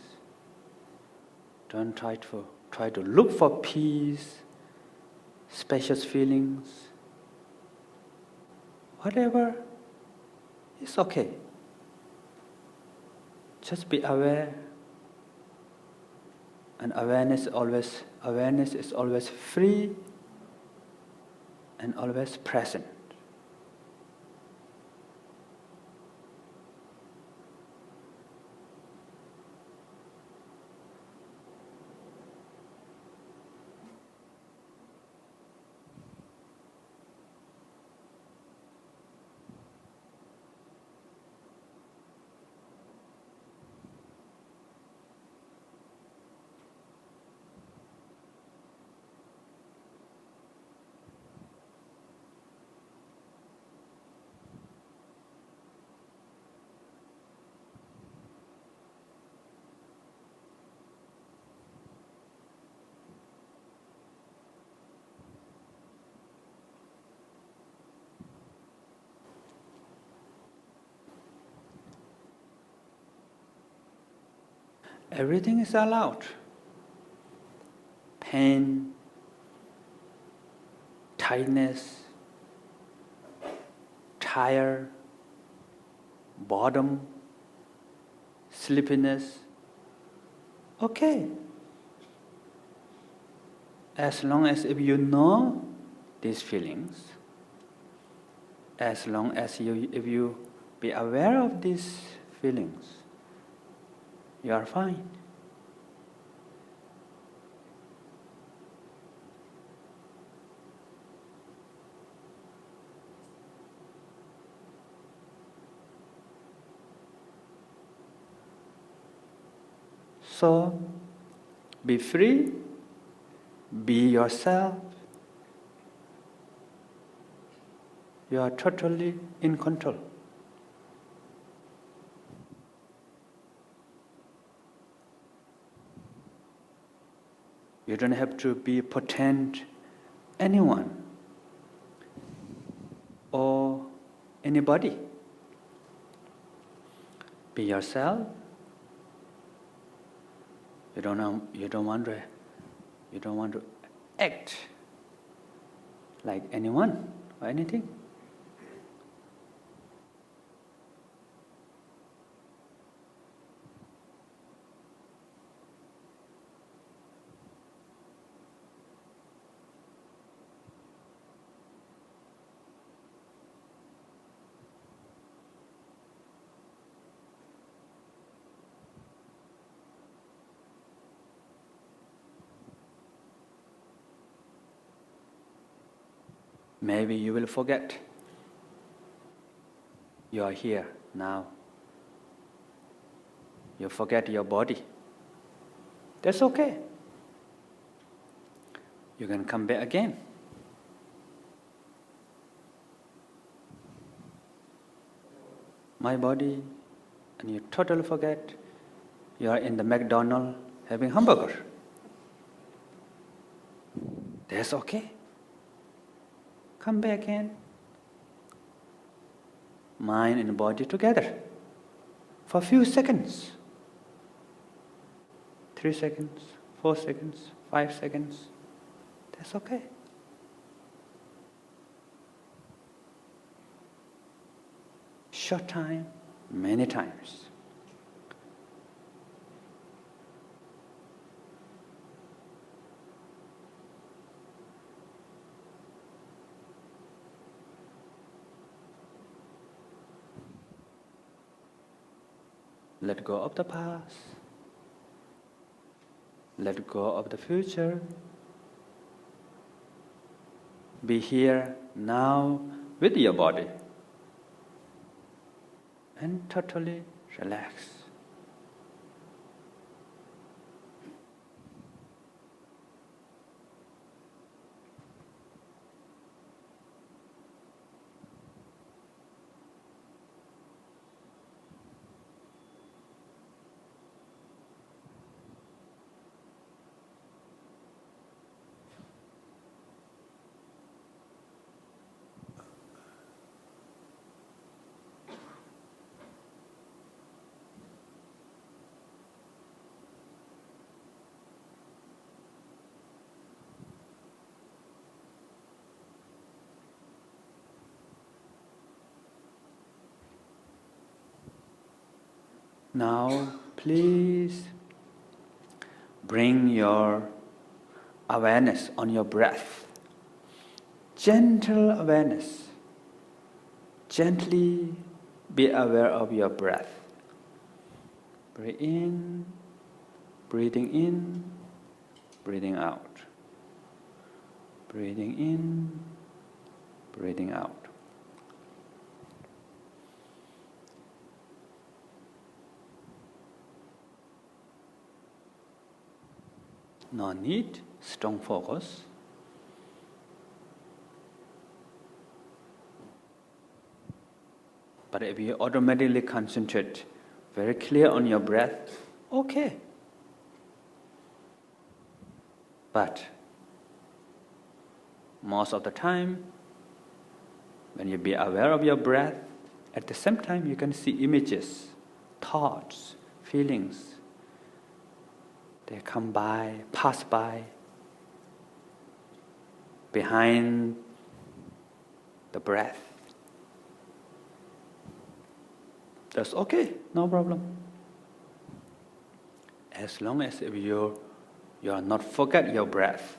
C: Don't try to look for peace, spacious feelings. Whatever, it's okay. Just be aware. And awareness is always free and always present. Everything is allowed. Pain, tightness, tired, boredom, sleepiness. Okay. As long as if you know these feelings, as long as if you be aware of these feelings, you are fine. So, be free, be yourself. You are totally in control. You don't have to be pretend anyone or anybody. Be yourself. You don't want to act like anyone or anything. Maybe you will forget. You are here now. You forget your body. That's okay. You can come back again. My body, and you totally forget you are in the McDonald's having hamburger. That's okay. Come back again. Mind and body together for a few seconds. 3 seconds, 4 seconds, 5 seconds. That's okay. Short time, many times. Let go of the past. Let go of the future. Be here now with your body. And totally relax. Now, please bring your awareness on your breath. Gentle awareness. Gently be aware of your breath. Breathe in, breathing in, breathing out. Breathing in, breathing out. No need strong focus. But if you automatically concentrate very clear on your breath, okay. But most of the time, when you be aware of your breath, at the same time you can see images, thoughts, feelings. They come by, pass by, behind the breath. That's okay, no problem. As long as if you are not forget your breath,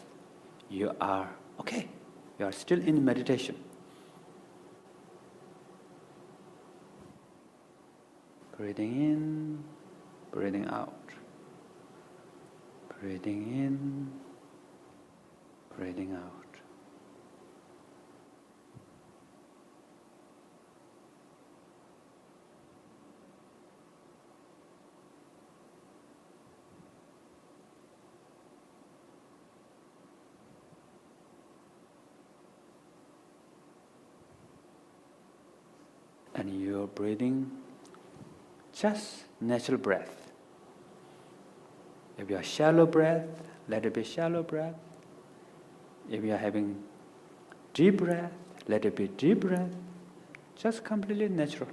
C: you are okay. You are still in meditation. Breathing in, breathing out. Breathing in, breathing out. And you're breathing just natural breath. If you are shallow breath, let it be shallow breath. If you are having deep breath, let it be deep breath. Just completely natural.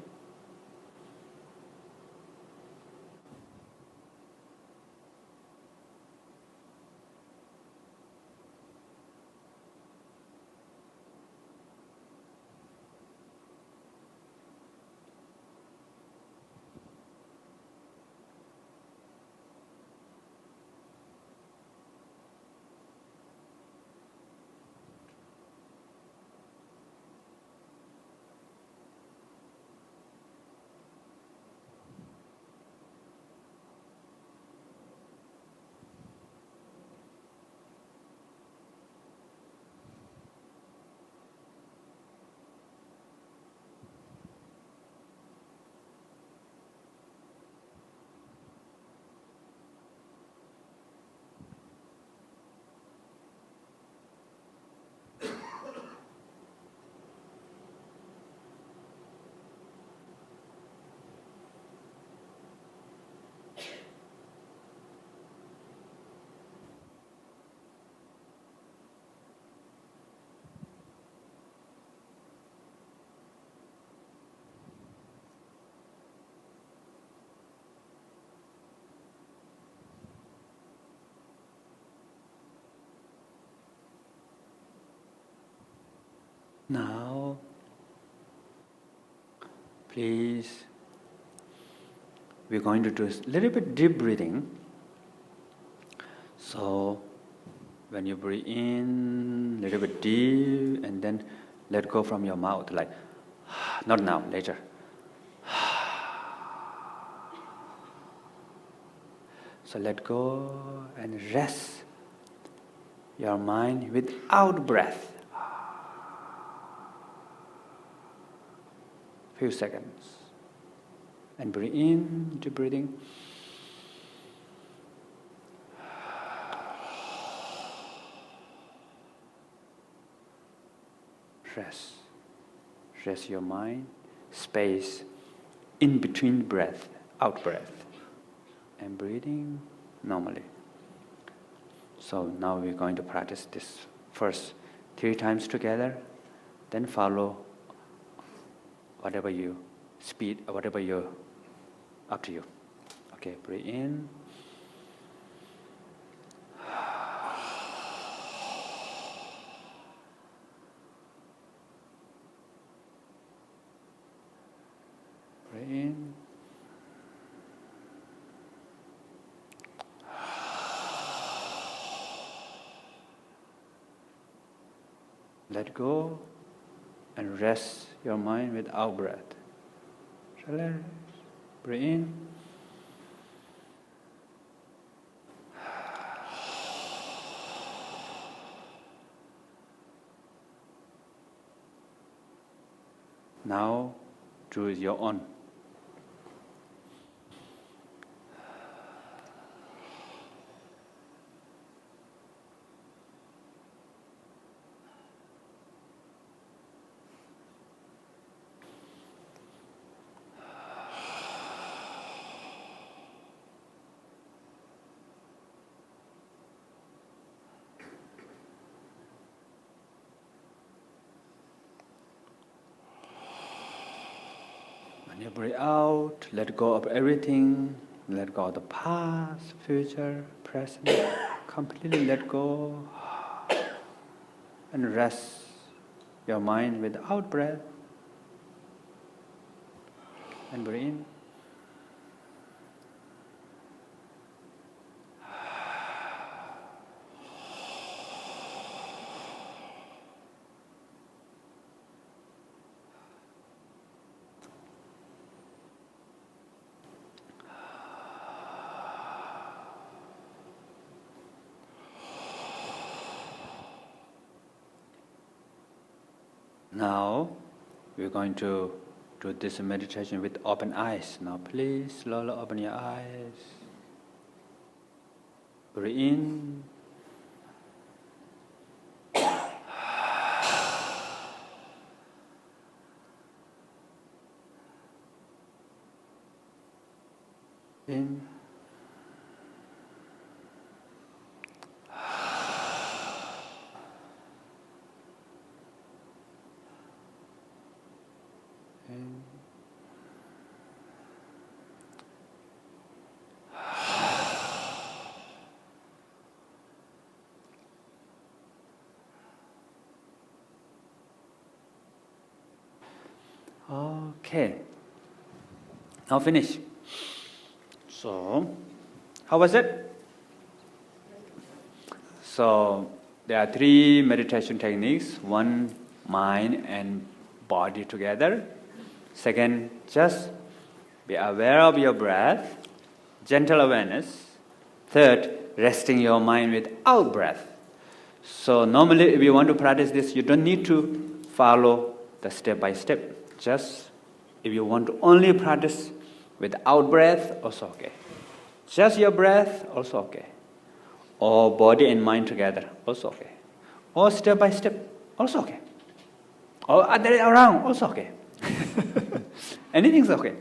C: Now, please, we're going to do a little bit deep breathing. So, when you breathe in, a little bit deep, and then let go from your mouth, like, not now, later. So let go and rest your mind without breath. Few seconds. And breathe in, deep breathing. Rest. Rest your mind. Space in between breath, out breath. And breathing normally. So now we're going to practice this first 3 times together, then follow whatever you speed or whatever you up to you. Okay, breathe in. Breathe in. Let go and rest your mind without breath. Relax. Breathe in. Now, choose your own. When you breathe out, let go of everything. Let go of the past, future, present. Completely let go. And rest your mind without breath. And breathe in. Now, we're going to do this meditation with open eyes. Now, please slowly open your eyes. Breathe in. In. In. Okay. Now finish. So, how was it? So, there are 3 meditation techniques. One, mind and body together. Second, just be aware of your breath, gentle awareness. Third, resting your mind without breath. So normally if you want to practice this, you don't need to follow the step by step. Just if you want to only practice without breath, also okay. Just your breath, also okay. Or body and mind together, also okay. Or step by step, also okay. Or other way around, also okay. Anything's okay.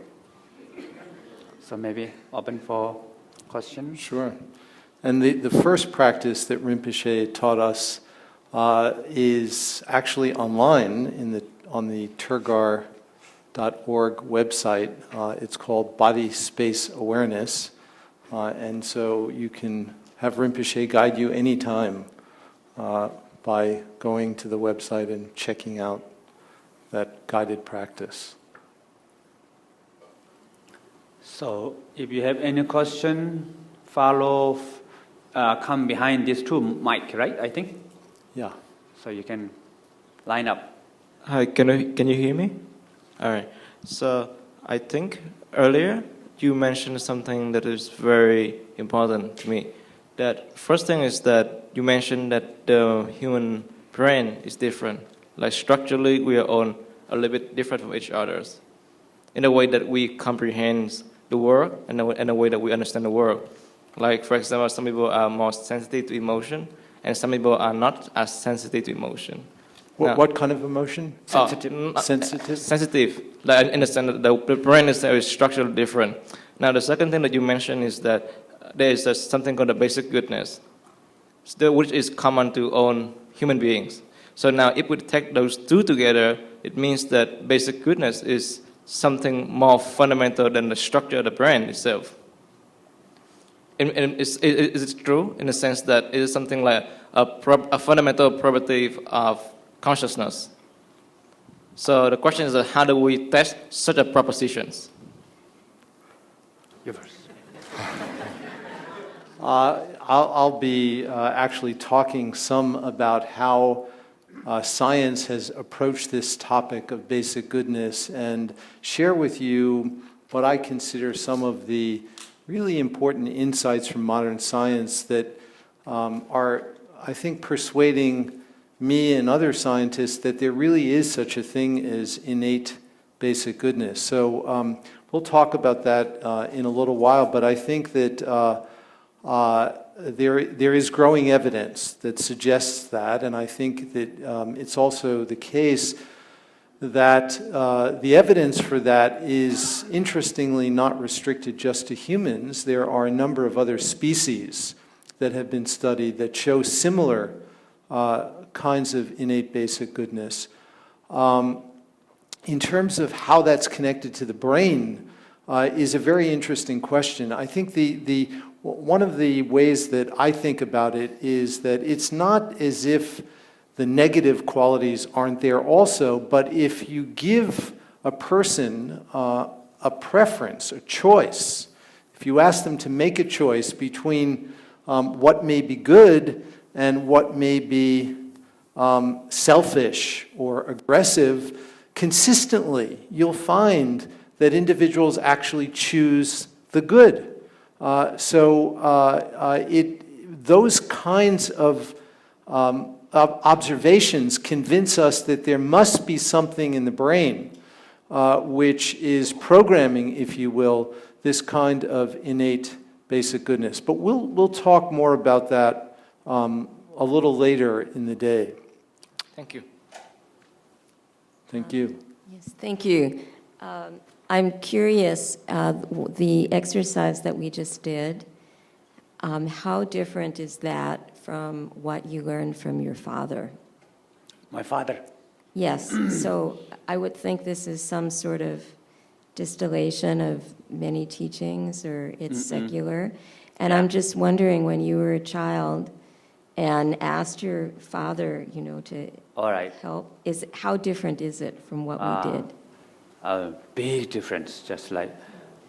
C: So maybe open for questions.
B: Sure. And the first practice that Rinpoche taught us is actually online on the Tergar.org website. It's called Body Space Awareness. And so you can have Rinpoche guide you anytime by going to the website and checking out that guided practice.
C: So if you have any question, follow, come behind these 2 mic, right? I think.
B: Yeah.
C: So you can line up.
D: Hi, can you hear me? All right. So I think earlier you mentioned something that is very important to me. That first thing is that you mentioned that the human brain is different. Like structurally, we are all a little bit different from each other, in a way that we comprehend the world and in a way that we understand the world. Like for example, some people are more sensitive to emotion, and some people are not as sensitive to emotion.
B: What kind of emotion?
D: Sensitive.
B: Sensitive?
D: Sensitive. Like in the sense that the brain is structurally different. Now the second thing that you mentioned is that there is something called the basic goodness, which is common to all human beings. So now if we take those 2 together, it means that basic goodness is something more fundamental than the structure of the brain itself. Is it true in the sense that it is something like a fundamental property of consciousness? So the question is how do we test such a propositions?
C: You first.
B: I'll be actually talking some about how science has approached this topic of basic goodness and share with you what I consider some of the really important insights from modern science that are, I think, persuading me and other scientists that there really is such a thing as innate basic goodness. So we'll talk about that in a little while, but I think that there is growing evidence that suggests that, and I think that it's also the case that the evidence for that is interestingly not restricted just to humans. There are a number of other species that have been studied that show similar kinds of innate basic goodness. In terms of how that's connected to the brain is a very interesting question. I think one of the ways that I think about it is that it's not as if the negative qualities aren't there also, but if you give a person a preference, a choice, if you ask them to make a choice between what may be good and what may be selfish or aggressive, consistently you'll find that individuals actually choose the good. Those kinds of observations convince us that there must be something in the brain which is programming, if you will, this kind of innate basic goodness. But we'll talk more about that a little later in the day.
D: Thank you.
B: Thank you.
E: Yes, thank you. I'm curious, the exercise that we just did, how different is that from what you learned from your father?
C: My father.
E: Yes, so I would think this is some sort of distillation of many teachings, or it's secular. And I'm just wondering, when you were a child and asked your father, to
C: All right.
E: help, how different is it from what we did?
C: A big difference, just like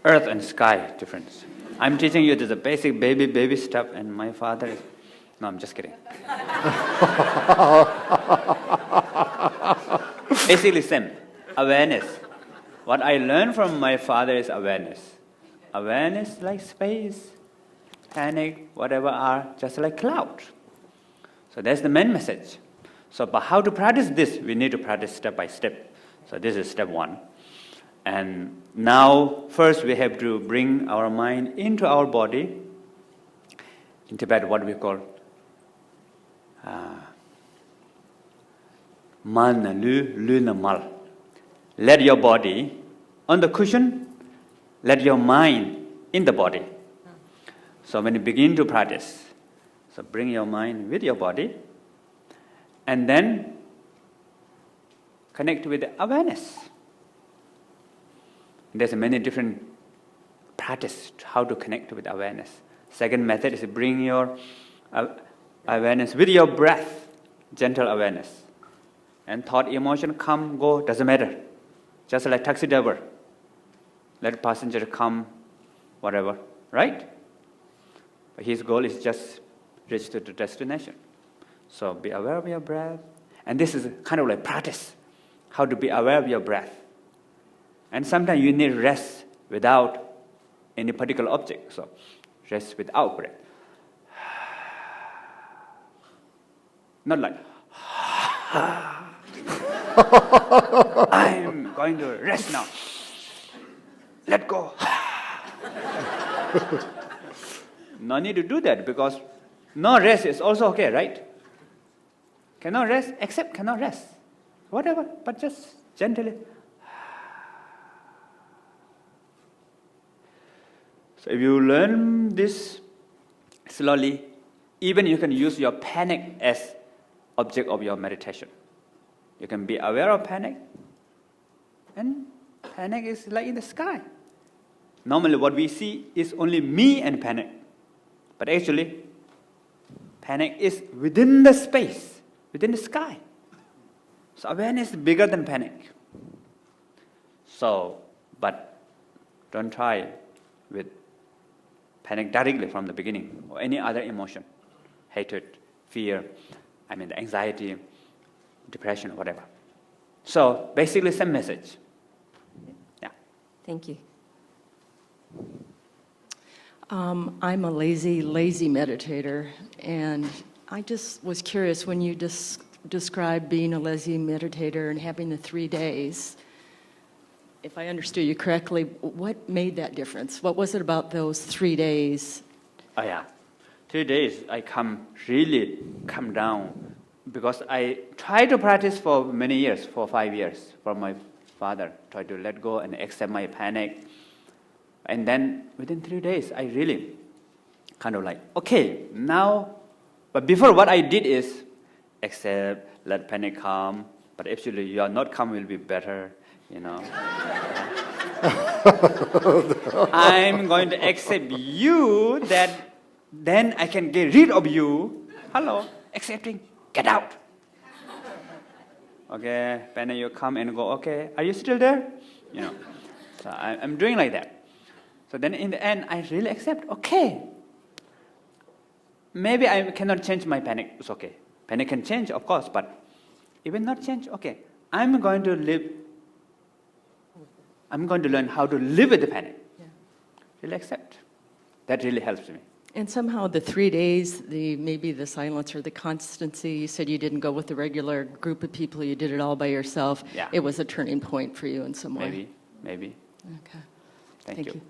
C: earth and sky difference. I'm teaching you the basic baby stuff, and my father is... No, I'm just kidding. Basically same, awareness. What I learned from my father is awareness. Awareness like space, panic, whatever are just like cloud. So that's the main message. So, but how to practice this? We need to practice step by step. So this is step one. And now, first we have to bring our mind into our body. In Tibet, what we call man lu na mal. Let your body on the cushion, let your mind in the body. So when you begin to practice, so bring your mind with your body, and then connect with the awareness. There's many different practice how to connect with awareness. Second method is to bring your awareness with your breath, gentle awareness. And thought, emotion come, go, doesn't matter. Just like taxi driver. Let passenger come, whatever, right? But his goal is just reach to the destination. So be aware of your breath. And this is kind of like practice, how to be aware of your breath. And sometimes you need rest without any particular object. So rest without breath. Not like, I'm going to rest now. Let go. No need to do that, because no rest is also okay, right? Cannot rest, except cannot rest. Whatever, but just gently. So if you learn this slowly, even you can use your panic as object of your meditation. You can be aware of panic, and panic is like in the sky. Normally what we see is only me and panic. But actually, panic is within the space, within the sky. So awareness is bigger than panic. So, but don't try with panic directly from the beginning, or any other emotion, hatred, fear, anxiety, depression, whatever. So basically same message. Yeah.
E: Thank you.
F: I'm a lazy meditator, and I just was curious when you described being a lazy meditator and having the 3 days. If I understood you correctly, what made that difference? What was it about those 3 days?
C: Oh yeah, 3 days I really come down, because I tried to practice for many years, for 5 years, from my father, tried to let go and accept my panic. And then within 3 days, I really kind of like, okay, now, but before what I did is accept, let panic come, but actually you are not calm will be better, I'm going to accept you, that then I can get rid of you. Hello, accepting, get out. Okay, panic, you come and go, okay, are you still there? So I'm doing like that. So then in the end, I really accept, okay, maybe I cannot change my panic. It's okay. Panic can change, of course, but even not change, okay. I'm going to learn how to live with the panic.
F: Yeah.
C: Really accept. That really helps me.
F: And somehow the 3 days, maybe the silence or the constancy, you said you didn't go with the regular group of people, you did it all by yourself.
C: Yeah.
F: It was a turning point for you in some way.
C: Maybe.
F: Okay.
C: Thank you.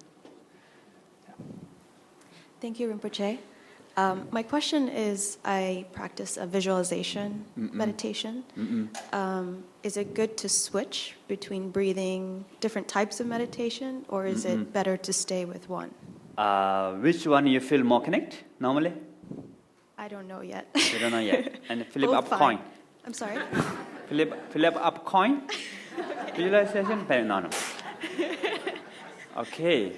G: Thank you, Rinpoche. My question is, I practice a visualization meditation. Is it good to switch between breathing different types of meditation, or is it better to stay with one?
C: Which one you feel more connect normally?
G: I don't know yet.
C: You don't know yet. And flip
G: Both
C: up
G: fine.
C: coin.
G: I'm sorry?
C: Flip up coin. Visualization. No. Okay.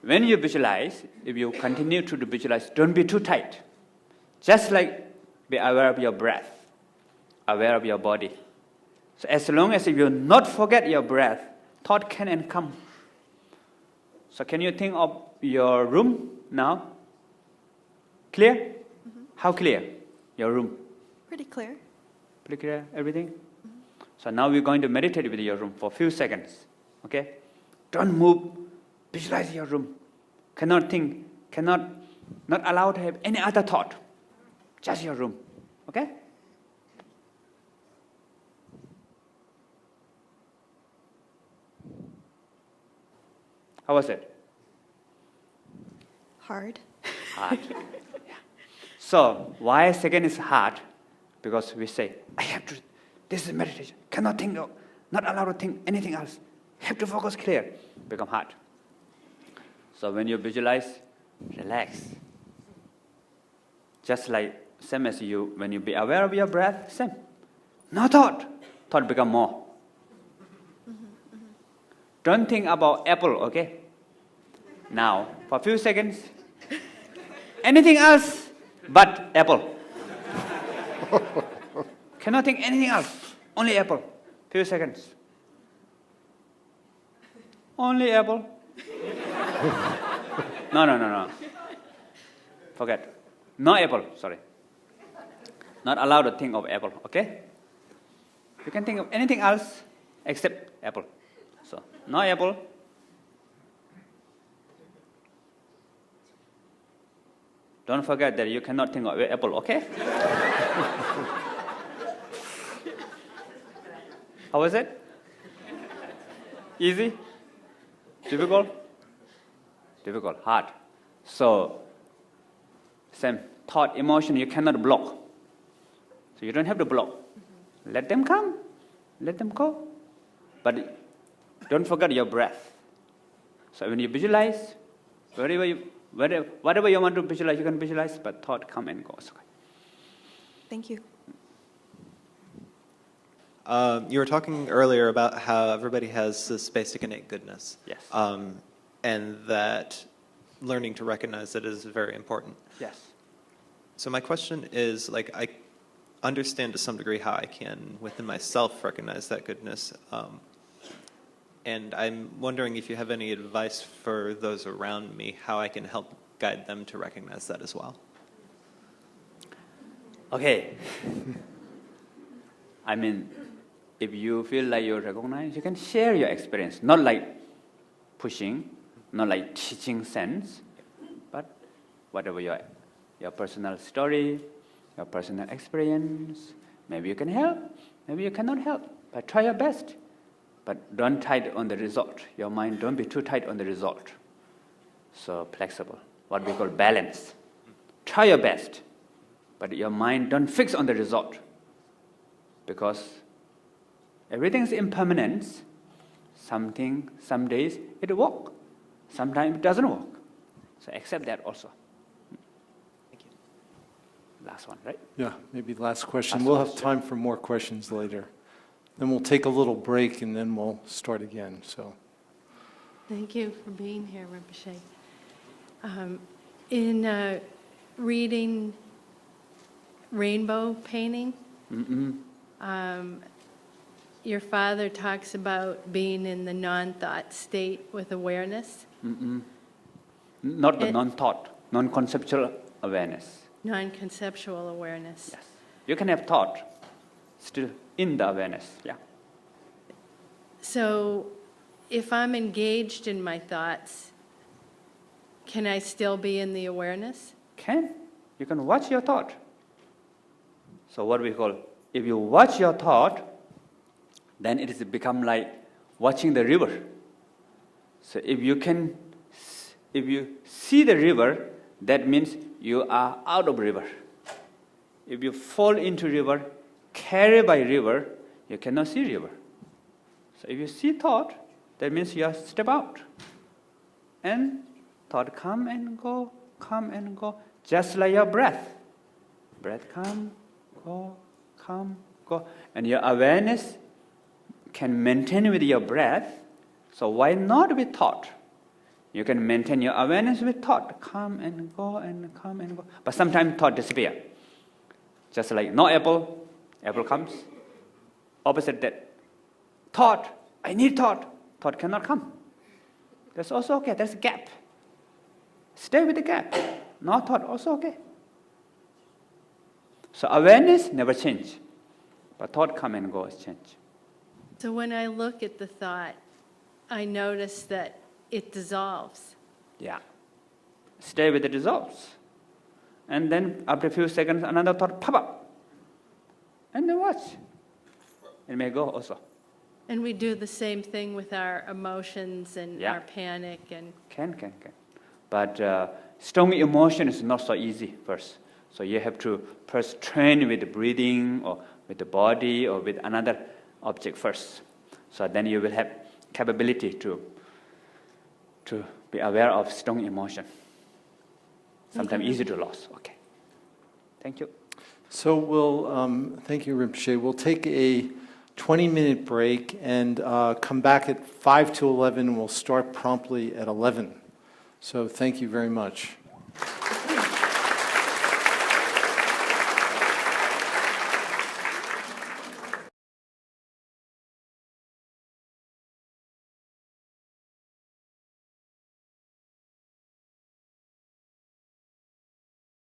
C: When you visualize, if you continue to visualize, don't be too tight. Just like be aware of your breath, aware of your body. So as long as you not forget your breath, thought can and come. So can you think of your room now? Clear? How clear? Your room?
G: Pretty clear.
C: Pretty clear, everything? So now we're going to meditate with your room for a few seconds. Okay? Don't move. Visualize your room. Cannot think, not allow to have any other thought. Just your room. Okay? How was it?
G: Hard.
C: Hard. Yeah. So why second is hard? Because we say, I have to, this is meditation. Cannot think, not allowed to think anything else. Have to focus clear. Become hard. So when you visualize, relax. Just like same as you, when you be aware of your breath, same. No thought. Thought become more. Don't think about apple, okay? Now, for a few seconds, anything else but apple. Cannot think anything else, only apple. Few seconds. Only apple. No. Forget. No apple, sorry. Not allowed to think of apple, okay? You can think of anything else except apple. So, no apple. Don't forget that you cannot think of apple, okay? How was it? Easy? Difficult? Difficult, hard. So, same thought, emotion, you cannot block. So you don't have to block. Let them come, let them go. But don't forget your breath. So when you visualize, whatever you want to visualize, you can visualize, but thought come and goes. Okay.
G: Thank you.
H: You were talking earlier about how everybody has this basic innate goodness.
C: Yes.
H: And that learning to recognize it is very important.
C: Yes.
H: So my question is, like, I understand to some degree how I can, within myself, recognize that goodness. And I'm wondering if you have any advice for those around me, how I can help guide them to recognize that as well.
C: Okay. I mean, if you feel like you recognize, you can share your experience. Not like pushing, not like teaching sense, but whatever your personal story, your personal experience. Maybe you can help, maybe you cannot help, but try your best. But don't tight on the result. Your mind, don't be too tight on the result. So flexible, what we call balance. Try your best, but your mind don't fix on the result. Because everything's impermanent. Some days it works, sometimes it doesn't work. So accept that also.
H: Thank you.
C: Last one, right?
B: Yeah, maybe last question.
C: Last
B: We'll have
C: question.
B: time for more questions later. Then we'll take a little break and then we'll start again. So,
I: Thank you for being here, Rinpoche. In reading Rainbow Painting, your father talks about being in the non-thought state with awareness,
C: Not the
I: It-
C: non-thought, non-conceptual awareness.
I: non-conceptual awareness.
C: Yes. You can have thought still in the awareness. Yeah.
I: So if I'm engaged in my thoughts, can I still be in the awareness?
C: You can watch your thought. So what we call, if you watch your thought, then it has become like watching the river. So if you see the river, that means you are out of river. If you fall into river, carried by river, you cannot see river. So if you see thought, that means you are step out. And thought come and go, just like your breath. Breath come, go. And your awareness can maintain with your breath. So why not with thought? You can maintain your awareness with thought. Come and go and come and go. But sometimes thought disappear. Just like no apple, apple comes. Opposite that. Thought, I need thought. Thought cannot come. That's also okay. There's a gap. Stay with the gap. No thought, also okay. So awareness never change. But thought come and go is change.
I: So when I look at the thought, I notice that it dissolves.
C: Yeah. Stay with the dissolves. And then after a few seconds, another thought pop up. And then watch. It may go also.
I: And we do the same thing with our emotions and
C: Yeah.
I: our panic and
C: Can. But strong emotion is not so easy first. So you have to first train with the breathing or with the body or with another object first. So then you will have capability to be aware of strong emotion. Sometimes easy to lose. Okay. Thank you.
B: So thank you, Rinpoche. We'll take a 20-minute break and come back at 5 to 11. We'll start promptly at 11. So thank you very much.